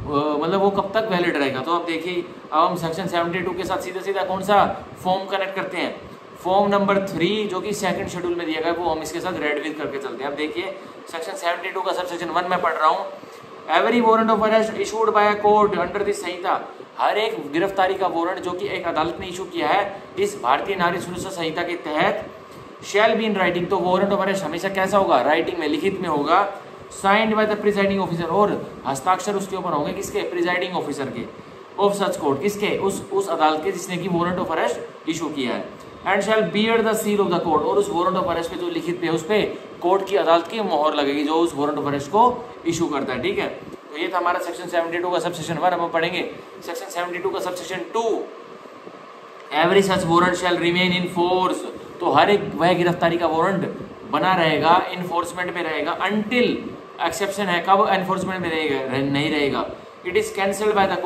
मतलब वो कब तक वैलिड रहेगा। तो अब देखिए, अब हम सेक्शन 72 के साथ सीधा कौन सा फॉर्म कनेक्ट करते हैं, फॉर्म नंबर 3 जो कि सेकंड शेड्यूल में दिया गया है, वो हम इसके साथ रेड विद करके चलते हैं। अब देखिए सेक्शन 72 का सब सेक्शन 1 में पढ़ रहा हूँ। Every warrant of arrest issued by a court under this संहिता, हर एक गिरफ्तारी का वारंट जो कि एक अदालत ने इशू किया है इस भारतीय नागरिक सुरक्षा संहिता के तहत, शैल बी इन राइटिंग, तो वारंट ऑफ अरेस्ट हमेशा कैसा होगा, राइटिंग में, लिखित में होगा, signed by the presiding officer, और हस्ताक्षर उसके ऊपर होंगे किसके, प्रिजाइडिंग ऑफिसर के, ऑफ सच कोर्ट, किसके, उस अदालत के जिसने की वारंट ऑफ अरेस्ट इशू किया है, and shall bear the seal of the court, और उस वारंट ऑफ अरेस्ट पे जो लिखित पे है उस पे कोर्ट की अदालत की मोहर लगेगी जो उस वारंट ऑफ अरेस्ट को इशू करता है, ठीक है। तो ये था हमारा सेक्शन 72 का सब सेक्शन 1। अब हम पढ़ेंगे सेक्शन 72 का sub section 2। Every such warrant shall remain in force, तो हर एक वह गिरफ्तारी का वारंट बना रहेगा, इन्फोर्समेंट में रहेगा, अनटिल, एक्सेप्शन है, कब एनफोर्समेंट में रहेगा, नहीं रहेगा, it is cancelled by the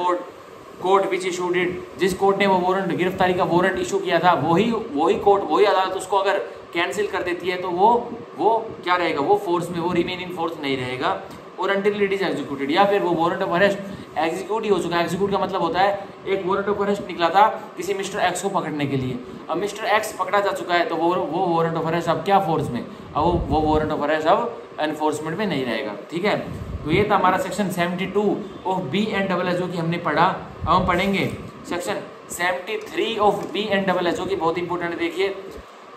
court which issued it, जिस कोर्ट ने वो वारंट, गिरफ्तारी का वारंट इशू किया था, वही कोर्ट, वही अदालत उसको अगर कैंसिल कर देती है तो वो क्या रहेगा, वो फोर्स में, वो रिमेन इन फोर्स नहीं रहेगा, और अनटिल इट इज एग्जीक्यूटेड, या फिर वो वारंट ऑफ अरेस्ट एग्जीक्यूट ही हो चुका है। एग्जीक्यूट का मतलब होता है एक वारंट ऑफ अरेस्ट निकला था किसी मिस्टर एक्स को पकड़ने के लिए, अब मिस्टर एक्स पकड़ा जा चुका है तो वो वारंट ऑफ अरेस्ट अब क्या फोर्स में, अब वो वारंट ऑफ अरेस्ट अब एनफोर्समेंट में नहीं रहेगा, ठीक है। तो ये था हमारा सेक्शन 72 ऑफ BNSS जो कि हमने पढ़ा। अब हम पढ़ेंगे सेक्शन 73 ऑफ BNSS जो कि बहुत इंपॉर्टेंट है। देखिए,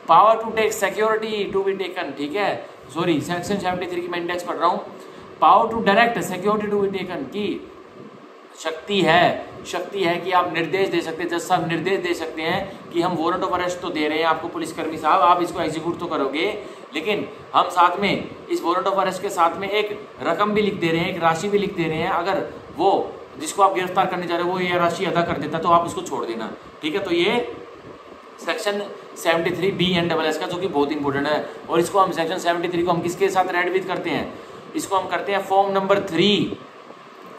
power to take security to be taken, ठीक है, सॉरी सेक्शन 73 की मैं इंडेक्स पढ़ रहा हूँ। Power to direct security to be taken की शक्ति है कि आप निर्देश दे सकते हैं, जज साहब निर्देश दे सकते हैं कि हम वारंट ऑफ अरेस्ट तो दे रहे हैं आपको पुलिसकर्मी साहब, आप इसको एग्जीक्यूट तो करोगे, लेकिन हम साथ में इस वारंट ऑफ अरेस्ट के साथ में एक रकम भी लिख दे रहे हैं, एक राशि भी लिख दे रहे हैं, अगर वो जिसको आप गिरफ्तार करने जा रहे हो वो ये राशि अदा कर देता तो आप उसको छोड़ देना, ठीक है। तो ये सेक्शन 73 BNSS का जो कि बहुत इंपॉर्टेंट है, और इसको हम सेक्शन 73 को हम किसके साथ रेड विद करते हैं, इसको हम करते हैं फॉर्म नंबर 3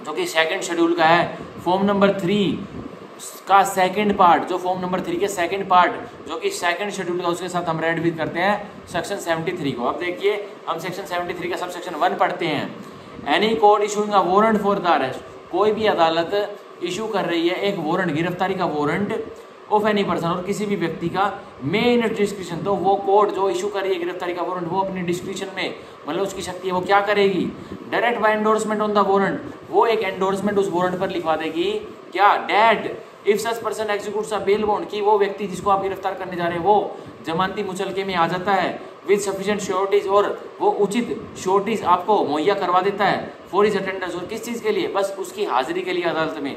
जो कि सेकंड शेड्यूल का है। फॉर्म नंबर 3 का सेकंड पार्ट, जो फॉर्म नंबर 3 के सेकंड पार्ट जो कि सेकंड शेड्यूल का, उसके साथ हम रेड विद करते हैं सेक्शन 73 को। अब देखिए हम सेक्शन 73 का सब सेक्शन 1 पढ़ते हैं। Any court issuing a warrant for the arrest, कोई भी अदालत इशू कर रही है एक वारंट, गिरफ्तारी का वारंट ऑफ एनी पर्सन, और किसी भी व्यक्ति का, मे इन डिस्क्रिप्शन, तो वो कोर्ट जो इशू कर रही है गिरफ्तारी का वारंट वो अपनी डिस्क्रिप्शन में, मतलब उसकी शक्ति है, वो क्या करेगी, direct by endorsement on the warrant, वो एक एंडोर्समेंट उस वारंट पर लिखवा देगी, क्या, that if such person executes a bail bond, की वो व्यक्ति जिसको आप गिरफ्तार करने जा रहे हैं वो जमानती मुचलके में आ जाता है, विद सफिशिएंट श्योरिटीज, और वो उचित श्योरिटीज आपको मुहैया करवा देता है, फॉर हिज अटेंडेंस, और किस चीज़ के लिए, बस उसकी हाजिरी के लिए अदालत में,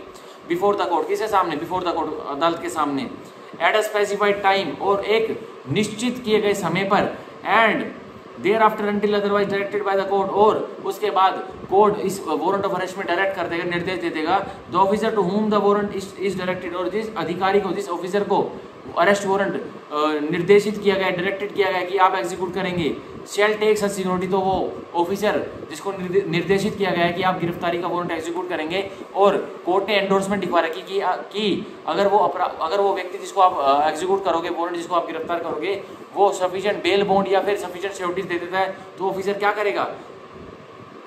बिफोर द कोर्ट, किसके सामने, बिफोर द कोर्ट, अदालत के सामने, एट अ स्पेसिफाइड टाइम, और एक निश्चित किए गए समय पर, and thereafter until otherwise directed by the court, और उसके बाद कोर्ट इस वारंट ऑफ अरेस्ट में डायरेक्ट कर देगा, निर्देश दे देगा, the officer to whom the warrant is directed, और जिस अधिकारी को, जिस ऑफिसर को अरेस्ट वारंट निर्देशित किया गया, डायरेक्टेड किया गया कि आप एग्जीक्यूट करेंगे, शेल टेक सच सिक्योरिटी, तो वो ऑफिसर जिसको निर्देशित किया गया है कि आप गिरफ्तारी का वारंट एग्जीक्यूट करेंगे, और कोर्ट ने एंडोर्समेंट लिखवा रखी कि अगर वो व्यक्ति जिसको आप एग्जीक्यूट करोगे, वारंट जिसको आप गिरफ्तार करोगे, वो सफिशिएंट बेल बॉन्ड या फिर सफिशिएंट सिक्योरिटीज दे देता है, तो ऑफिसर क्या करेगा,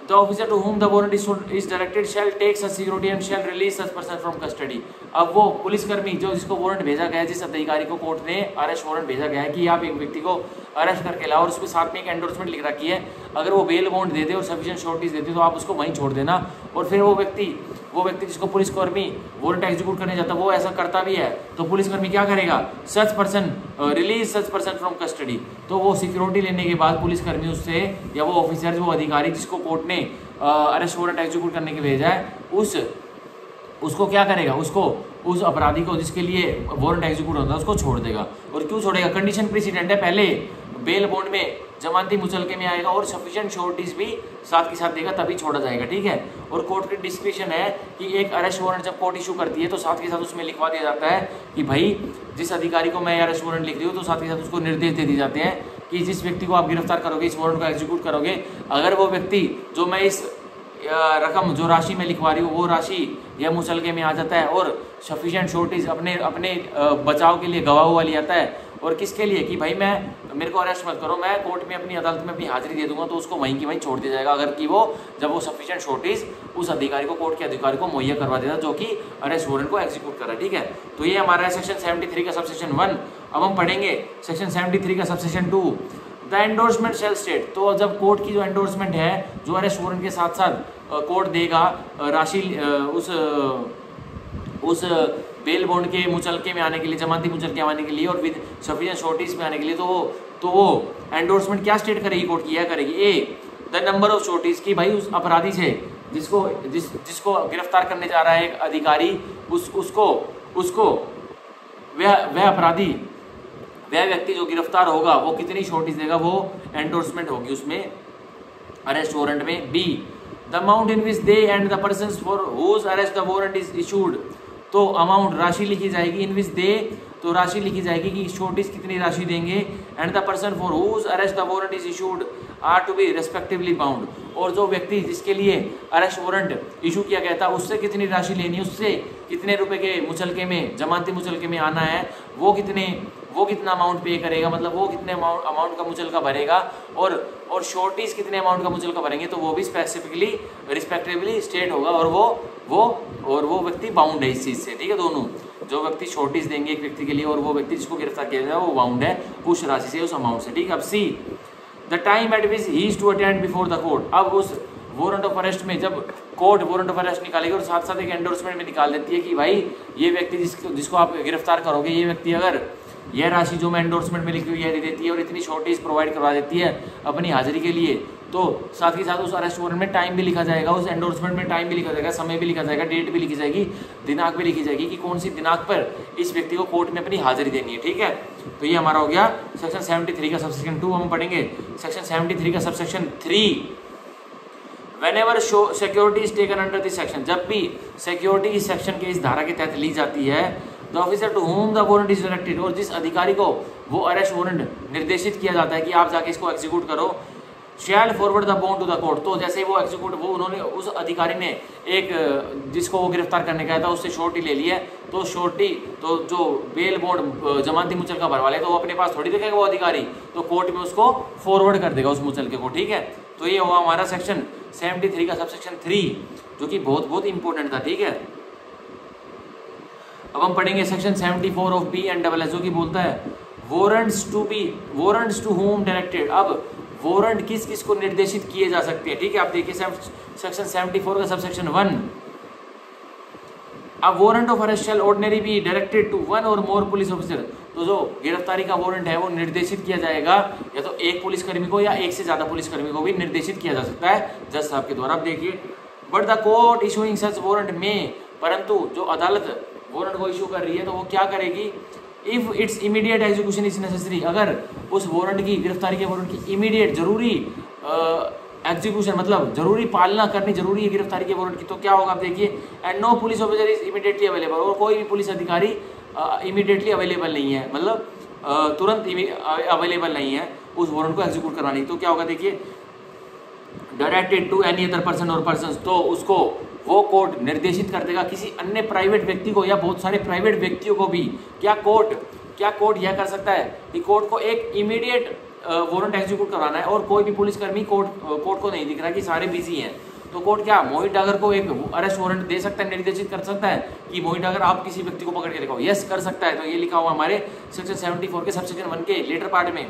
the officer to whom the warrant is directed shall take such security and shall release such person from custody. अब वो पुलिसकर्मी जो जिसको वारंट भेजा गया है, जिस अधिकारी को कोर्ट ने अरेस्ट वारंट भेजा गया है कि आप एक व्यक्ति को अरेस्ट करके लाओ, और उसके साथ में एक एंडोर्समेंट लिख रखी है, अगर वो बेल बॉन्ड दे दे और सफिशिएंट श्योरिटीज देते तो आप उसको वहीं छोड़ देना, और फिर वो व्यक्ति जिसको पुलिसकर्मी वारंट एग्जीक्यूट करने जाता है वो ऐसा करता भी है, तो पुलिसकर्मी क्या करेगा, such person release such person from custody, तो वो सिक्योरिटी लेने के बाद पुलिसकर्मी उससे, या वो ऑफिसर, जो अधिकारी जिसको कोर्ट ने अरेस्ट वारंट एग्जीक्यूट करने के भेजा है, उसको क्या करेगा, उसको, उस अपराधी को जिसके लिए वारंट एग्जीक्यूट होता है उसको छोड़ देगा। और क्यों छोड़ेगा, कंडीशन प्रेसिडेंट है, पहले बेल बॉन्ड में जमानती मुचलके में आएगा और सफिशिएंट श्योरिटीज भी साथ के साथ देगा, तभी छोड़ा जाएगा, ठीक है। और कोर्ट की डिस्क्रिप्शन है कि एक अरेस्ट वारंट जब कोर्ट इशू करती है तो साथ के साथ उसमें लिखवा दिया जाता है कि भाई जिस अधिकारी को मैं अरेस्ट वारंट लिख रही हूँ तो साथ के साथ उसको निर्देश दे दिए जाते हैं कि जिस व्यक्ति को आप गिरफ्तार करोगे, इस वारंट को एग्जीक्यूट करोगे, अगर वो व्यक्ति जो मैं इस रकम जो राशि में लिखवा रही हूँ वो राशि यह मुचलके में आ जाता है और सफिशिएंट श्योरिटीज अपने बचाव के लिए गवाह हुआ लिया जाता है। और किसके लिए कि भाई मेरे को अरेस्ट मत करो, मैं कोर्ट में अपनी अदालत में अपनी हाजिरी दे दूंगा, तो उसको वहीं की वहीं छोड़ दिया जाएगा अगर कि वो जब वो सफिशिएंट श्योरिटीज उस अधिकारी को, कोर्ट के अधिकारी को मुहैया करवा देता जो कि अरेस्ट वारंट को एग्जीक्यूट कर रहा है, ठीक है। तो ये हमारा है सेक्शन 73 का सबसेक्शन 1। अब हम पढ़ेंगे सेक्शन 73 का subsection 2, the endorsement shall state. तो जब कोर्ट की जो एंडोर्समेंट है जो अरेस्ट वारंट के साथ साथ कोर्ट देगा राशि उस बेल बॉन्ड के मुचलके में आने के लिए, जमानती मुचलके आने के लिए और विद सफिशिएंट श्योरिटीज में आने के लिए, तो वो एंडोर्समेंट क्या स्टेट करेगी कोर्ट की, यह करेगी ए द नंबर ऑफ श्योरिटीज की भाई उस अपराधी से जिसको गिरफ्तार करने जा रहा है एक अधिकारी, उसको वह अपराधी, वह व्यक्ति जो गिरफ्तार होगा वो कितनी श्योरिटीज देगा, वो एंडोर्समेंट होगी उसमें अरेस्ट वारंट में। Be the amount in which they and the persons for whose arrest the warrant is issued. तो अमाउंट राशि लिखी जाएगी, इन विच दे तो राशि लिखी जाएगी कि श्योरिटीज कितनी राशि देंगे, and the person for whose arrest the warrant is issued are to be respectively bound. और जो व्यक्ति जिसके लिए अरेस्ट वारंट इशू किया गया था उससे कितनी राशि लेनी है, उससे कितने रुपए के मुचलके में, जमानती मुचलके में आना है, वो कितना अमाउंट पे करेगा, मतलब वो कितने अमाउंट का मुचलका भरेगा और श्योरिटीज कितने अमाउंट का मुचलका भरेंगे, तो वो भी स्पेसिफिकली रिस्पेक्टिवली स्टेट होगा और वो व्यक्ति बाउंड है इस चीज़ से, ठीक है। दोनों जो व्यक्ति श्योरिटीज देंगे एक व्यक्ति के लिए और वो व्यक्ति जिसको गिरफ्तार किया जाएगा वो बाउंड है उस राशि से, उस अमाउंट से, ठीक है। अब see the time at which he is to attend before the court. अब उस वारंट ऑफ अरेस्ट में जब कोर्ट वारंट ऑफ अरेस्ट निकालेगी और साथ साथ एक एंडोर्समेंट में निकाल देती है कि भाई ये व्यक्ति जिसको आप गिरफ्तार करोगे, ये व्यक्ति अगर यह राशि जो मैं एंडोर्समेंट में लिखी हुई है दे देती है और इतनी श्योरिटीज प्रोवाइड करवा देती है अपनी हाजिरी के लिए, तो साथ ही साथ उस अरेस्ट वारंट में टाइम भी लिखा जाएगा, उस एंडोर्समेंट में टाइम भी लिखा जाएगा, समय भी लिखा जाएगा, डेट भी लिखी जाएगी, दिनांक भी लिखी जाएगी कि कौन सी दिनांक पर इस व्यक्ति को कोर्ट में अपनी हाजिरी देनी है, ठीक है। तो ये हमारा हो गया सेक्शन 73 का सबसेक्शन 2। हम पढ़ेंगे सेक्शन 73 का subsection 3। Whenever security is taken under this section, जब भी सिक्योरिटी इस सेक्शन के इस धारा के तहत ली जाती है, the officer to whom the warrant is directed, और जिस अधिकारी को वो अरेस्ट वारंट निर्देशित किया जाता है कि आप जाके इसको एग्जीक्यूट करो, shall forward the bond to the court. तो जैसे वो एग्जीक्यूट उन्होंने उस अधिकारी ने एक जिसको वो गिरफ्तार करने गया था उससे श्योरिटी ले ली है, तो श्योरिटी तो जो बेल बॉन्ड जमानती मुचलका भरवा ले तो वो अपने पास थोड़ी रखेगा वो अधिकारी, तो कोर्ट में उसको फॉरवर्ड कर देगा उस मुचलके को, ठीक है। तो ये हुआ हमारा सेक्शन 73 का सबसेक्शन 3 जो कि बहुत इंपॉर्टेंट था, ठीक है। अब हम पढ़ेंगे section 74 of B and double S जो कि बोलता है वारंट्स टू होम डायरेक्टेड। अब वारंट किस किस को निर्देशित किए जा सकते हैं, ठीक है। आप देखिए सेक्शन 74 का सबसेक्शन 1, अब warrant of arrest shall ordinary be directed to one or more police officer. तो जो गिरफ्तारी का वारंट है वो निर्देशित किया जाएगा या तो एक पुलिसकर्मी को या एक से ज्यादा पुलिसकर्मी को भी निर्देशित किया जा सकता है जज साहब के द्वारा। आप देखिए, but the court issuing such warrant में, परंतु जो अदालत वारंट को इशू कर रही है तो वो क्या करेगी, if it's immediate execution is necessary, अगर उस वारंट की, गिरफ्तारी के वारंट की इमीडिएट जरूरी एग्जीक्यूशन मतलब जरूरी पालना करनी जरूरी है गिरफ्तारी के वारंट की, तो क्या होगा आप देखिए, and no police officer is immediately available, और कोई भी पुलिस अधिकारी इमीडिएटली अवेलेबल नहीं है, मतलब तुरंत अवेलेबल नहीं है उस वारंट को एग्जीक्यूट करवाने की, तो क्या होगा देखिए, directed to any other person or persons, तो उसको वो कोर्ट निर्देशित कर देगा किसी अन्य प्राइवेट व्यक्ति को या बहुत सारे प्राइवेट व्यक्तियों को भी। क्या कोर्ट यह कर सकता है कि कोर्ट को एक इमीडिएट वारंट एग्जीक्यूट कराना है और कोई भी पुलिसकर्मी कोर्ट को नहीं दिख रहा कि सारे बिजी हैं, तो कोर्ट क्या मोहित डागर को एक अरेस्ट वारंट दे सकता है, निर्देशित कर सकता है कि मोहित डागर आप किसी व्यक्ति को पकड़ के दिखाओ, यस कर सकता है। तो ये लिखा हुआ हमारे सेक्शन 74 के सबसेक्शन 1 के लेटर पार्ट में,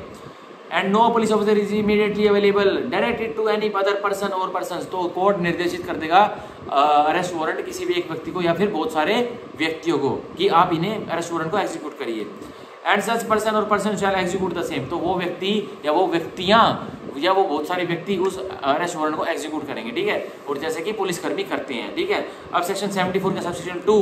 and no police officer is immediately available directed to any other person or persons, तो कोर्ट निर्देशित कर देगा अरेस्ट वारंट किसी भी एक व्यक्ति को या फिर बहुत सारे व्यक्तियों को कि आप इन्हें अरेस्ट वारंट को एग्जीक्यूट करिए, एंड सच पर्सन और person shall execute the same, तो वो व्यक्ति या वो व्यक्तियां या वो बहुत सारे व्यक्ति उस अरेस्ट वारंट को एग्जीक्यूट करेंगे, ठीक है, और जैसे कि पुलिसकर्मी करते हैं, ठीक है। अब सेक्शन 74 का subsection 2,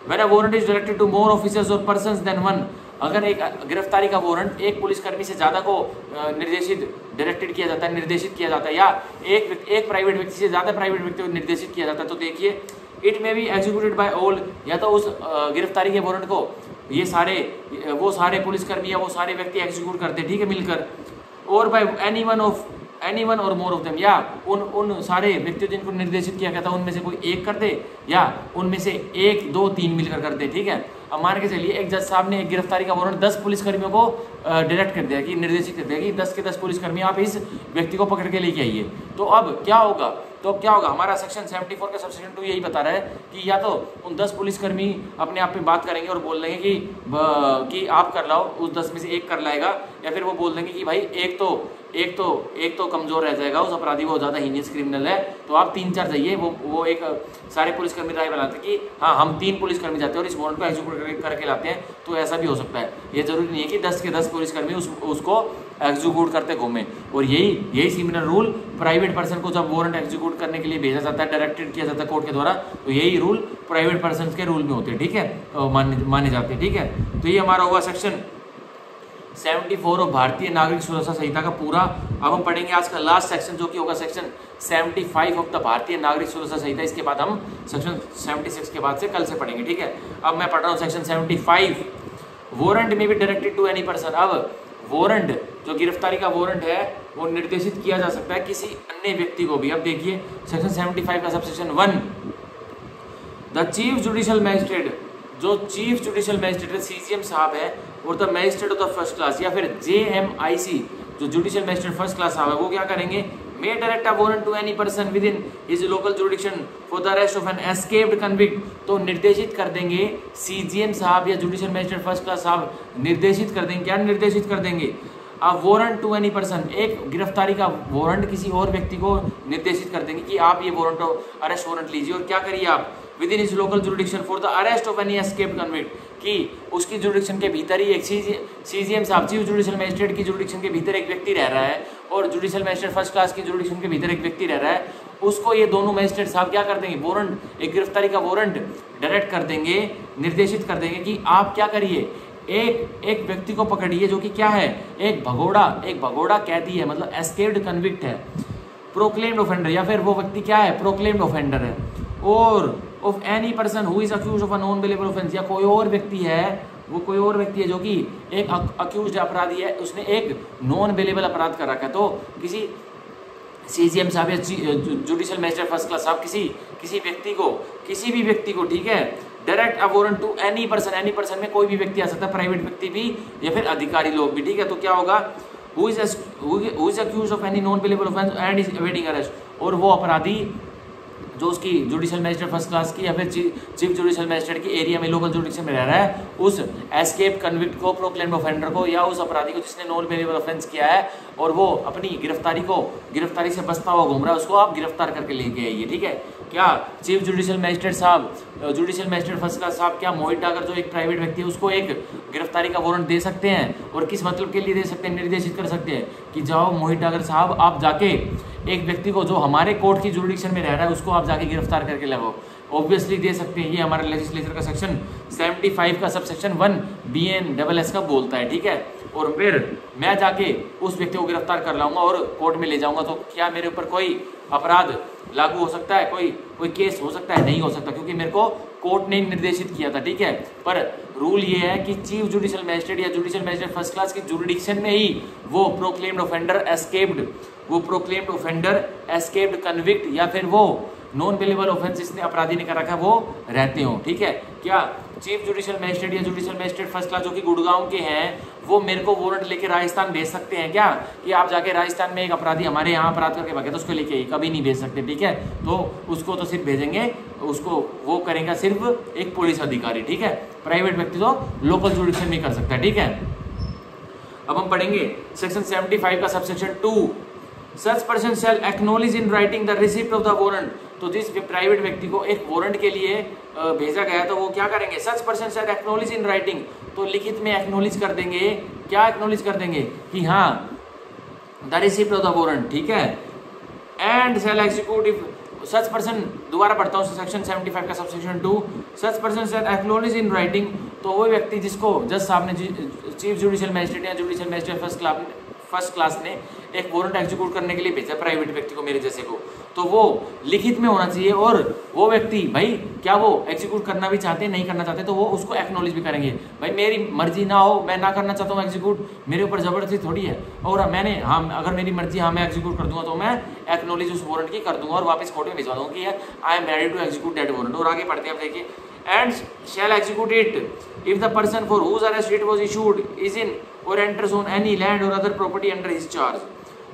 when a warrant is directed to more officers or persons than one, अगर एक गिरफ्तारी का वारंट एक पुलिसकर्मी से ज़्यादा को डायरेक्टेड किया जाता है, निर्देशित किया जाता है, या एक प्राइवेट व्यक्ति से ज़्यादा प्राइवेट व्यक्ति को निर्देशित किया जाता है, तो देखिए it may be executed by all, या तो उस गिरफ्तारी के वारंट को वो सारे पुलिसकर्मी या वो सारे व्यक्ति एग्जीक्यूट करते हैं, ठीक है, मिलकर, और बाय एनीवन और मोर ऑफ देम, या उन सारे व्यक्तियों जिनको निर्देशित किया गया था उनमें से कोई एक कर दे, या उनमें से 1, 2, 3 मिलकर कर दे, ठीक है। अब मान के चलिए एक जज साहब ने एक गिरफ्तारी का वारंट 10 पुलिसकर्मियों को डायरेक्ट कर दिया, कि निर्देशित कर दिया कि 10 के 10 पुलिसकर्मी आप इस व्यक्ति को पकड़ के लेके आइए। तो अब क्या होगा, हमारा सेक्शन 74 का सबसेक्शन 2 यही बता रहा है कि या तो उन 10 पुलिसकर्मी अपने आप में बात करेंगे और बोल देंगे कि आप कर लाओ, उस 10 में से एक कर लाएगा, या फिर वो बोल देंगे कि भाई एक तो कमजोर रह जाएगा, उस अपराधी वो ज़्यादा हीनियस क्रिमिनल है, तो आप 3-4 जाइए। वो एक सारे पुलिसकर्मी राय बनाते कि हाँ हम 3 पुलिसकर्मी जाते हैं और इस वारंट को एग्जीक्यूट करके लाते हैं, तो ऐसा भी हो सकता है। ये जरूरी नहीं है कि 10 के 10 पुलिसकर्मी उसको एग्जीक्यूट करते घूमें। और यही सिमिलर रूल प्राइवेट पर्सन को जब वारंट एग्जीक्यूट करने के लिए भेजा जाता है, डायरेक्टेड किया जाता है कोर्ट के द्वारा, तो यही रूल प्राइवेट पर्सन के रूल में होते हैं, ठीक है, माने जाते हैं, ठीक है। तो ये हमारा हुआ सेक्शन 74 और भारतीय नागरिक सुरक्षा संहिता का पूरा। अब हम पढ़ेंगे आज का लास्ट सेक्शन जो कि होगा सेक्शन 75 ऑफ द भारतीय नागरिक सुरक्षा संहिता। इसके बाद हम सेक्शन 76 के बाद से कल से पढ़ेंगे, ठीक है। अब मैं पढ़ रहा हूँ सेक्शन 75, वारंट में भी डायरेक्टेड टू एनी पर्सन। अब वारंट जो गिरफ्तारी का वारंट है वो निर्देशित किया जा सकता है किसी अन्य व्यक्ति को भी। अब देखिए सेक्शन 75 का subsection 1, the chief judicial magistrate, जो चीफ जुडिशियल मैजिस्ट्रेट CJM साहब है, और the magistrate of the first class या फिर JMIC जो जुडिशियल मैजिस्ट्रेट फर्स्ट क्लास साहब है, वो क्या करेंगे, may direct a warrant to any person within his local jurisdiction for the arrest of an escaped convict. तो निर्देशित कर देंगे CJM साहब या जुडिशियल मैजिस्ट्रेट फर्स्ट क्लास साहब निर्देशित कर देंगे, क्या निर्देशित कर देंगे, a warrant to any person, एक गिरफ्तारी का वारंट किसी और व्यक्ति को निर्देशित कर देंगे कि आप ये वारंट अरेस्ट वारंट लीजिए और क्या करिए आप with in his local jurisdiction for the arrest of any escaped convict, कि उसकी जुडिक्शन के भीतर ही एक CJM साहब चीफ जुडिशियल मैजिस्ट्रेट की जुडिक्शन के भीतर एक व्यक्ति रह रहा है और जुडिशियल मैजिस्ट्रेट फर्स्ट क्लास की जुडिक्शन के भीतर एक व्यक्ति रह रहा है, उसको ये दोनों मैजिस्ट्रेट साहब क्या कर देंगे, वारंट, एक गिरफ्तारी का वारंट डायरेक्ट कर देंगे, निर्देशित कर देंगे कि आप क्या करिए, एक व्यक्ति को पकड़िए जो कि क्या है, एक भगोड़ा कैदी है, मतलब एस्केप्ड कन्विक्ट है, प्रोक्लेम्ड ऑफेंडर, या फिर वो व्यक्ति क्या है, प्रोक्लेम्ड ऑफेंडर है, और of any person who is accused of a non bailable offence, या कोई और व्यक्ति है जो कि एक अक्यूज्ड अपराधी है, उसने एक नॉन बेलेबल अपराध कर रखा है। तो किसी CJM साहब या जुडिशियल मैजिस्ट्रेट फर्स्ट क्लास साहब किसी भी व्यक्ति को ठीक है, direct a warrant to any person में कोई भी व्यक्ति आ सकता है, प्राइवेट व्यक्ति भी या फिर अधिकारी लोग भी, ठीक है। तो क्या होगा, who is accused of any non bailable offence and is awaiting arrest, और वो अपराधी जो उसकी जुडिशियल मैजिस्ट्रेट फर्स्ट क्लास की या फिर चीफ जुडिशियल मैजिस्ट्रेट की एरिया में लोकल जुडिक्शन में रह रहा है, उस एस्केप कन्विक्ट को, प्रोक्लेम्ड ऑफेंडर को, या उस अपराधी को जिसने नॉन बेलेबल ऑफेंस किया है और वो अपनी गिरफ्तारी से बचता हुआ घूम रहा है, उसको आप गिरफ्तार करके लेके आइए, ठीक है। क्या चीफ जुडिशियल मैजिस्ट्रेट साहब, जुडिशियल मैजिस्ट्रेट फर्स्ट क्लास साहब क्या मोहित डागर जो एक प्राइवेट व्यक्ति है उसको एक गिरफ्तारी का वारंट दे सकते हैं, और किस मतलब के लिए दे सकते हैं, निर्देशित कर सकते हैं कि जाओ मोहित डागर साहब आप जाके एक व्यक्ति को जो हमारे कोर्ट की जुडिक्शन में रह रहा है उसको आप जाके गिरफ्तार करके लगाओ, ऑब्वियसली दे सकते हैं। ये हमारे लेजिस्लेचर का सेक्शन 75 का सबसेक्शन 1 BNSS का बोलता है, ठीक है। और फिर मैं जाके उस व्यक्ति को गिरफ्तार कर लाऊंगा और कोर्ट में ले जाऊंगा, तो क्या मेरे ऊपर कोई अपराध लागू हो सकता है, कोई केस हो सकता है, नहीं हो सकता, क्योंकि मेरे को कोर्ट ने निर्देशित किया था, ठीक है। पर रूल ये है कि चीफ जुडिशियल मैजिस्ट्रेट या जुडिशियल मैजिस्ट्रेट फर्स्ट क्लास की जुरिडिक्शन में ही वो प्रोक्लेम्ड ऑफेंडर एस्केप्ड कन्विक्ट या फिर वो नॉन बेलेबल ऑफेंस जिसने अपराधी ने कर रखा है वो रहते हो, ठीक है। क्या चीफ जुडिशियल मैजिस्ट्रेट या जुडिशियल मैजिस्ट्रेट फर्स्ट क्लास जो कि गुड़गांव के हैं वो मेरे को वारंट लेके राजस्थान भेज सकते हैं क्या, कि आप जाके राजस्थान में एक अपराधी हमारे यहाँ अपराध करके भागे तो उसको लेके कभी नहीं भेज सकते, ठीक है। तो उसको तो सिर्फ भेजेंगे, उसको वो करेगा सिर्फ एक पुलिस अधिकारी, ठीक है। प्राइवेट व्यक्ति तो लोकल जुडिक्शन में कर सकता है, ठीक है। अब हम पढ़ेंगे सेक्शन 75 का subsection 2, such person shall acknowledge in writing the receipt of the warrant. तो जिस प्राइवेट व्यक्ति को एक वारंट के लिए भेजा गया तो वो क्या करेंगे, such person shall acknowledge in writing, तो लिखित में एक्नॉलेज कर देंगे, क्या एक्नॉलेज कर देंगे कि हाँ the receipt of the warrant, ठीक है, and shall execute if such person, दोबारा पढ़ता हूँ सेक्शन 75 का subsection 2, such person shall acknowledge in writing, तो वो व्यक्ति जिसको जज साहब ने, चीफ जुडिशियल मैजिस्ट्रेट या जुडिशियल मैजिस्ट्रेट फर्स्ट क्लास ने एक वारंट एग्जीक्यूट करने के लिए भेजा प्राइवेट व्यक्ति को, मेरे जैसे को, तो वो लिखित में होना चाहिए। और वो व्यक्ति भाई क्या वो एग्जीक्यूट करना भी चाहते हैं, नहीं करना चाहते तो वो उसको एक्नॉलेज भी करेंगे। भाई मेरी मर्जी ना हो, मैं ना करना चाहता हूँ एग्जीक्यूट, मेरे ऊपर जबरदस्ती थोड़ी है, और मैंने हाँ अगर मेरी मर्जी हाँ मैं एग्जीक्यूट कर दूंगा तो मैं एक्नॉलेज उस वारंट की कर दूंगा और वापस कोर्ट में भिजवा दूंगा कि I am ready to execute that warrant. और आगे पढ़ते हैं आप देखिए, and shall execute it if the person for whose arrest it was issued is in or enters on any land or other property under his charge.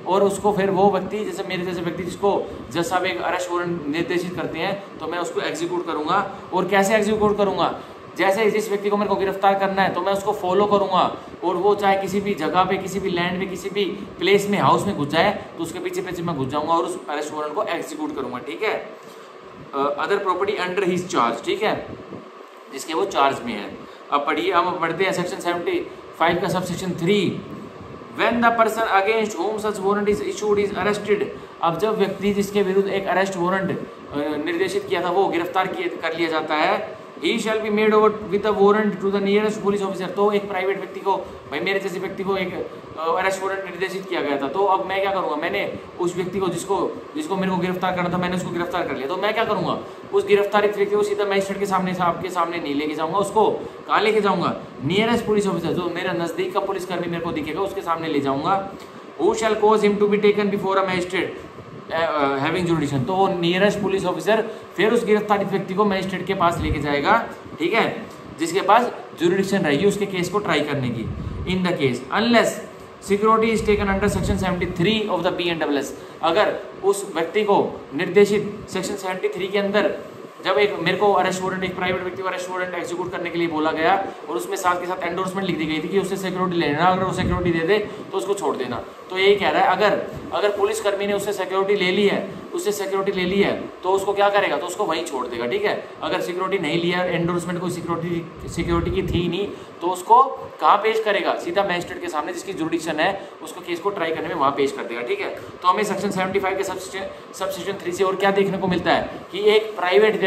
और उसको फिर वो व्यक्ति, जैसे मेरे जैसे व्यक्ति जिसको जज साहब एक अरेस्ट वारंट निर्देशित करते हैं, तो मैं उसको एग्जीक्यूट करूंगा। और कैसे एग्जीक्यूट करूंगा, जैसे जिस व्यक्ति को मेरे को गिरफ्तार करना है तो मैं उसको फॉलो करूंगा, और वो चाहे किसी भी जगह पे, किसी भी लैंड पे, किसी भी प्लेस में, हाउस में घुस जाए तो उसके पीछे पीछे मैं घुस जाऊंगा और उस अरेस्ट वारंट को एग्जीक्यूट करूंगा। ठीक है, other property under his charge, ठीक है, जिसके वो चार्ज में है। अब पढ़िए, हम पढ़ते हैं सेक्शन 75 का subsection 3, When the person against whom such warrant is issued is arrested। अब जब व्यक्ति जिसके विरुद्ध एक अरेस्ट वारंट निर्देशित किया था वो गिरफ्तार कर लिया जाता है, he shall be made over with a warrant to the nearest police officer। तो एक प्राइवेट व्यक्ति को, भाई मेरे जैसे व्यक्ति को एक अरेस्ट वारंट निर्देशित किया गया था, तो अब मैं क्या करूंगा, मैंने उस व्यक्ति को जिसको मेरे को गिरफ्तार करना था, मैंने उसको गिरफ्तार कर लिया, तो मैं क्या करूंगा, उस गिरफ्तारित व्यक्ति को सीधा मजिस्ट्रेट के सामने, आपके सामने नहीं लेके जाऊंगा, उसको कहाँ लेके जाऊंगा, नियरेस्ट पुलिस ऑफिसर, जो मेरा नजदीक का पुलिसकर्मी मेरे को दिखेगा उसके सामने ले जाऊंगा। Who shall cause him to be taken before a magistrate having jurisdiction, तो वो नियरेस्ट पुलिस ऑफिसर फिर उस गिरफ्तारित व्यक्ति को मजिस्ट्रेट के पास लेके जाएगा, ठीक है, जिसके पास जुडिशन रहेगी उसके केस को ट्राई करने की। In the case unless security is taken under section 73 of the BNSS, अगर उस व्यक्ति को निर्देशित सेक्शन 73 के अंदर जब एक मेरे को अरेस्ट वारंट, एक प्राइवेट व्यक्ति को अरेस्ट वारंट एग्जीक्यूट करने के लिए बोला गया और उसमें साथ के साथ एंडोर्समेंट लिख दी गई थी कि उससे सिक्योरिटी लेना, अगर वो सिक्योरिटी दे दे तो उसको छोड़ देना। तो यही कह रहा है, अगर पुलिसकर्मी ने उससे सिक्योरिटी ले ली है, तो उसको क्या करेगा, तो उसको वहीं छोड़ देगा। ठीक है, अगर सिक्योरिटी नहीं लिया, एंडोर्समेंट कोई सिक्योरिटी की थी नहीं, तो उसको कहाँ पेश करेगा, सीधा मैजिस्ट्रेट के सामने जिसकी जुडिक्शन है उसको केस को ट्राई करने में वहाँ पेश कर देगा। ठीक है, तो हमें सेक्शन 75 के सबसेक्शन 3 से और क्या देखने को मिलता है कि एक प्राइवेट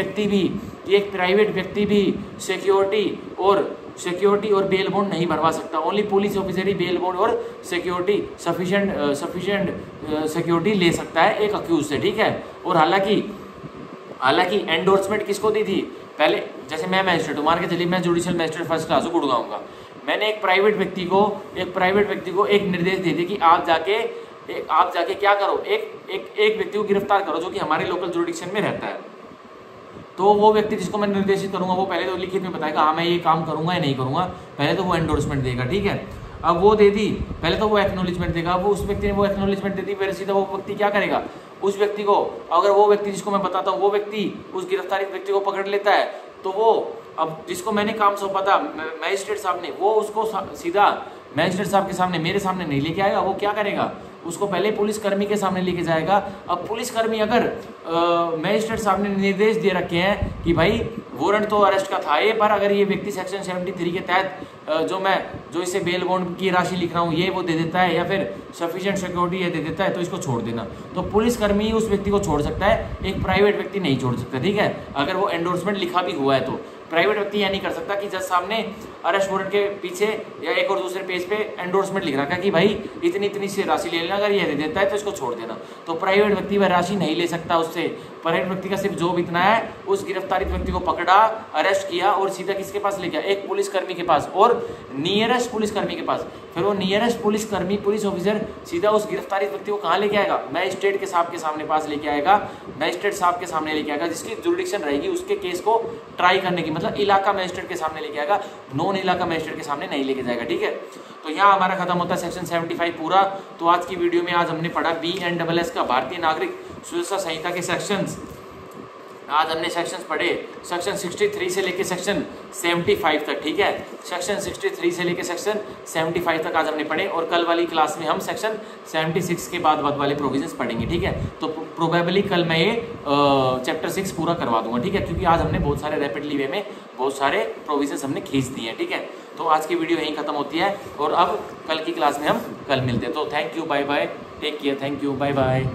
व्यक्ति भी सिक्योरिटी और बेल बॉन्ड नहीं भरवा सकता। ओनली पुलिस ऑफिसर ही बेल बॉन्ड और सिक्योरिटी सफिशिएंट सिक्योरिटी ले सकता है एक अक्यूज से। ठीक है, और हालांकि एंडोर्समेंट किसको दी थी, पहले जैसे मैं मैजिस्ट्रेट हूँ, मान के चलिए मैं जुडिशियल मैजिस्ट्रेट फर्स्ट क्लास गुड़गाऊंगा, मैंने एक प्राइवेट व्यक्ति को एक निर्देश दे दिया कि आप जाके क्या करो, एक व्यक्ति को गिरफ्तार करो जो कि हमारे लोकल जुडिक्शन में रहता है। तो वो व्यक्ति जिसको मैं निर्देशित करूंगा वो पहले तो लिखित में बताएगा हाँ मैं ये काम करूंगा या नहीं करूंगा, पहले तो वो एंडोर्समेंट देगा। ठीक है, अब वो दे दी, पहले तो वो एक्नॉलेजमेंट देगा, वो उस व्यक्ति ने वो एक्नॉलेजमेंट दे दी, फिर सीधा वो व्यक्ति क्या करेगा, उस व्यक्ति को, अगर वो व्यक्ति जिसको मैं बताता हूँ वो व्यक्ति उस गिरफ्तारित व्यक्ति को पकड़ लेता है, तो वो अब जिसको मैंने काम सौंपा था मैजिस्ट्रेट साहब ने, वो उसको सीधा मैजिस्ट्रेट साहब के सामने, मेरे सामने नहीं लेके आएगा, वो क्या करेगा, उसको पहले पुलिसकर्मी के सामने लेके जाएगा। अब पुलिसकर्मी अगर मैजिस्ट्रेट साहब ने निर्देश दे रखे हैं कि भाई वारंट तो अरेस्ट का था ये, पर अगर ये व्यक्ति सेक्शन 73 के तहत जो इसे बेल बॉन्ड की राशि लिख रहा हूँ ये वो दे देता है, या फिर सफिशिएंट सिक्योरिटी ये दे देता है, तो इसको छोड़ देना। तो पुलिसकर्मी उस व्यक्ति को छोड़ सकता है, एक प्राइवेट व्यक्ति नहीं छोड़ सकता। ठीक है, अगर वो एंडोर्समेंट लिखा भी हुआ है तो प्राइवेट व्यक्ति यह नहीं कर सकता कि जज साहब ने अरेस्ट वारंट के पीछे या एक और दूसरे पेज पे एंडोर्समेंट लिख रखा कि भाई इतनी से राशि ले लेना, अगर ये दे देता है तो इसको छोड़ देना। तो प्राइवेट व्यक्ति वह राशि नहीं ले सकता उससे। प्राइवेट व्यक्ति का सिर्फ जॉब इतना है, उस गिरफ्तारित व्यक्ति को पकड़ा, अरेस्ट किया और सीधा किसके पास ले गया, एक पुलिसकर्मी के पास, और नियरेस्ट पुलिसकर्मी के पास। फिर वो नियरेस्ट पुलिसकर्मी, पुलिस ऑफिसर सीधा उस गिरफ्तारित व्यक्ति को कहाँ लेके आएगा, मैजिस्ट्रेट के साहब के सामने पास लेके आएगा, मैजिस्ट्रेट साहब के सामने लेके आएगा, जिसकी जुरिडिक्शन रहेगी उसके केस को ट्राई करने की, मतलब इलाका मैजिस्ट्रेट के सामने लेके आएगा, नॉन इलाका मैजिस्ट्रेट के सामने नहीं लेके जाएगा। ठीक है, तो यहाँ हमारा खत्म होता है सेक्शन 75 पूरा। तो आज की वीडियो में आज हमने पढ़ा BNSS का भारतीय नागरिक सुरक्षा संहिता के सेक्शंस। आज हमने सेक्शंस पढ़े सेक्शन 63 से लेके सेक्शन 75 तक। ठीक है, सेक्शन 63 से लेके सेक्शन 75 तक आज हमने पढ़े, और कल वाली क्लास में हम सेक्शन 76 के बाद वाले प्रोविजंस पढ़ेंगे। ठीक है, तो प्रोबेबली कल मैं ये चैप्टर 6 पूरा करवा दूंगा। ठीक है, क्योंकि आज हमने बहुत सारे रैपिडली वे में बहुत सारे प्रोविजंस हमने खींच दिए हैं। ठीक है, तो आज की वीडियो यहीं खत्म होती है, और अब कल की क्लास में हम कल मिलते हैं। तो thank you, bye bye, take care, thank you, bye bye.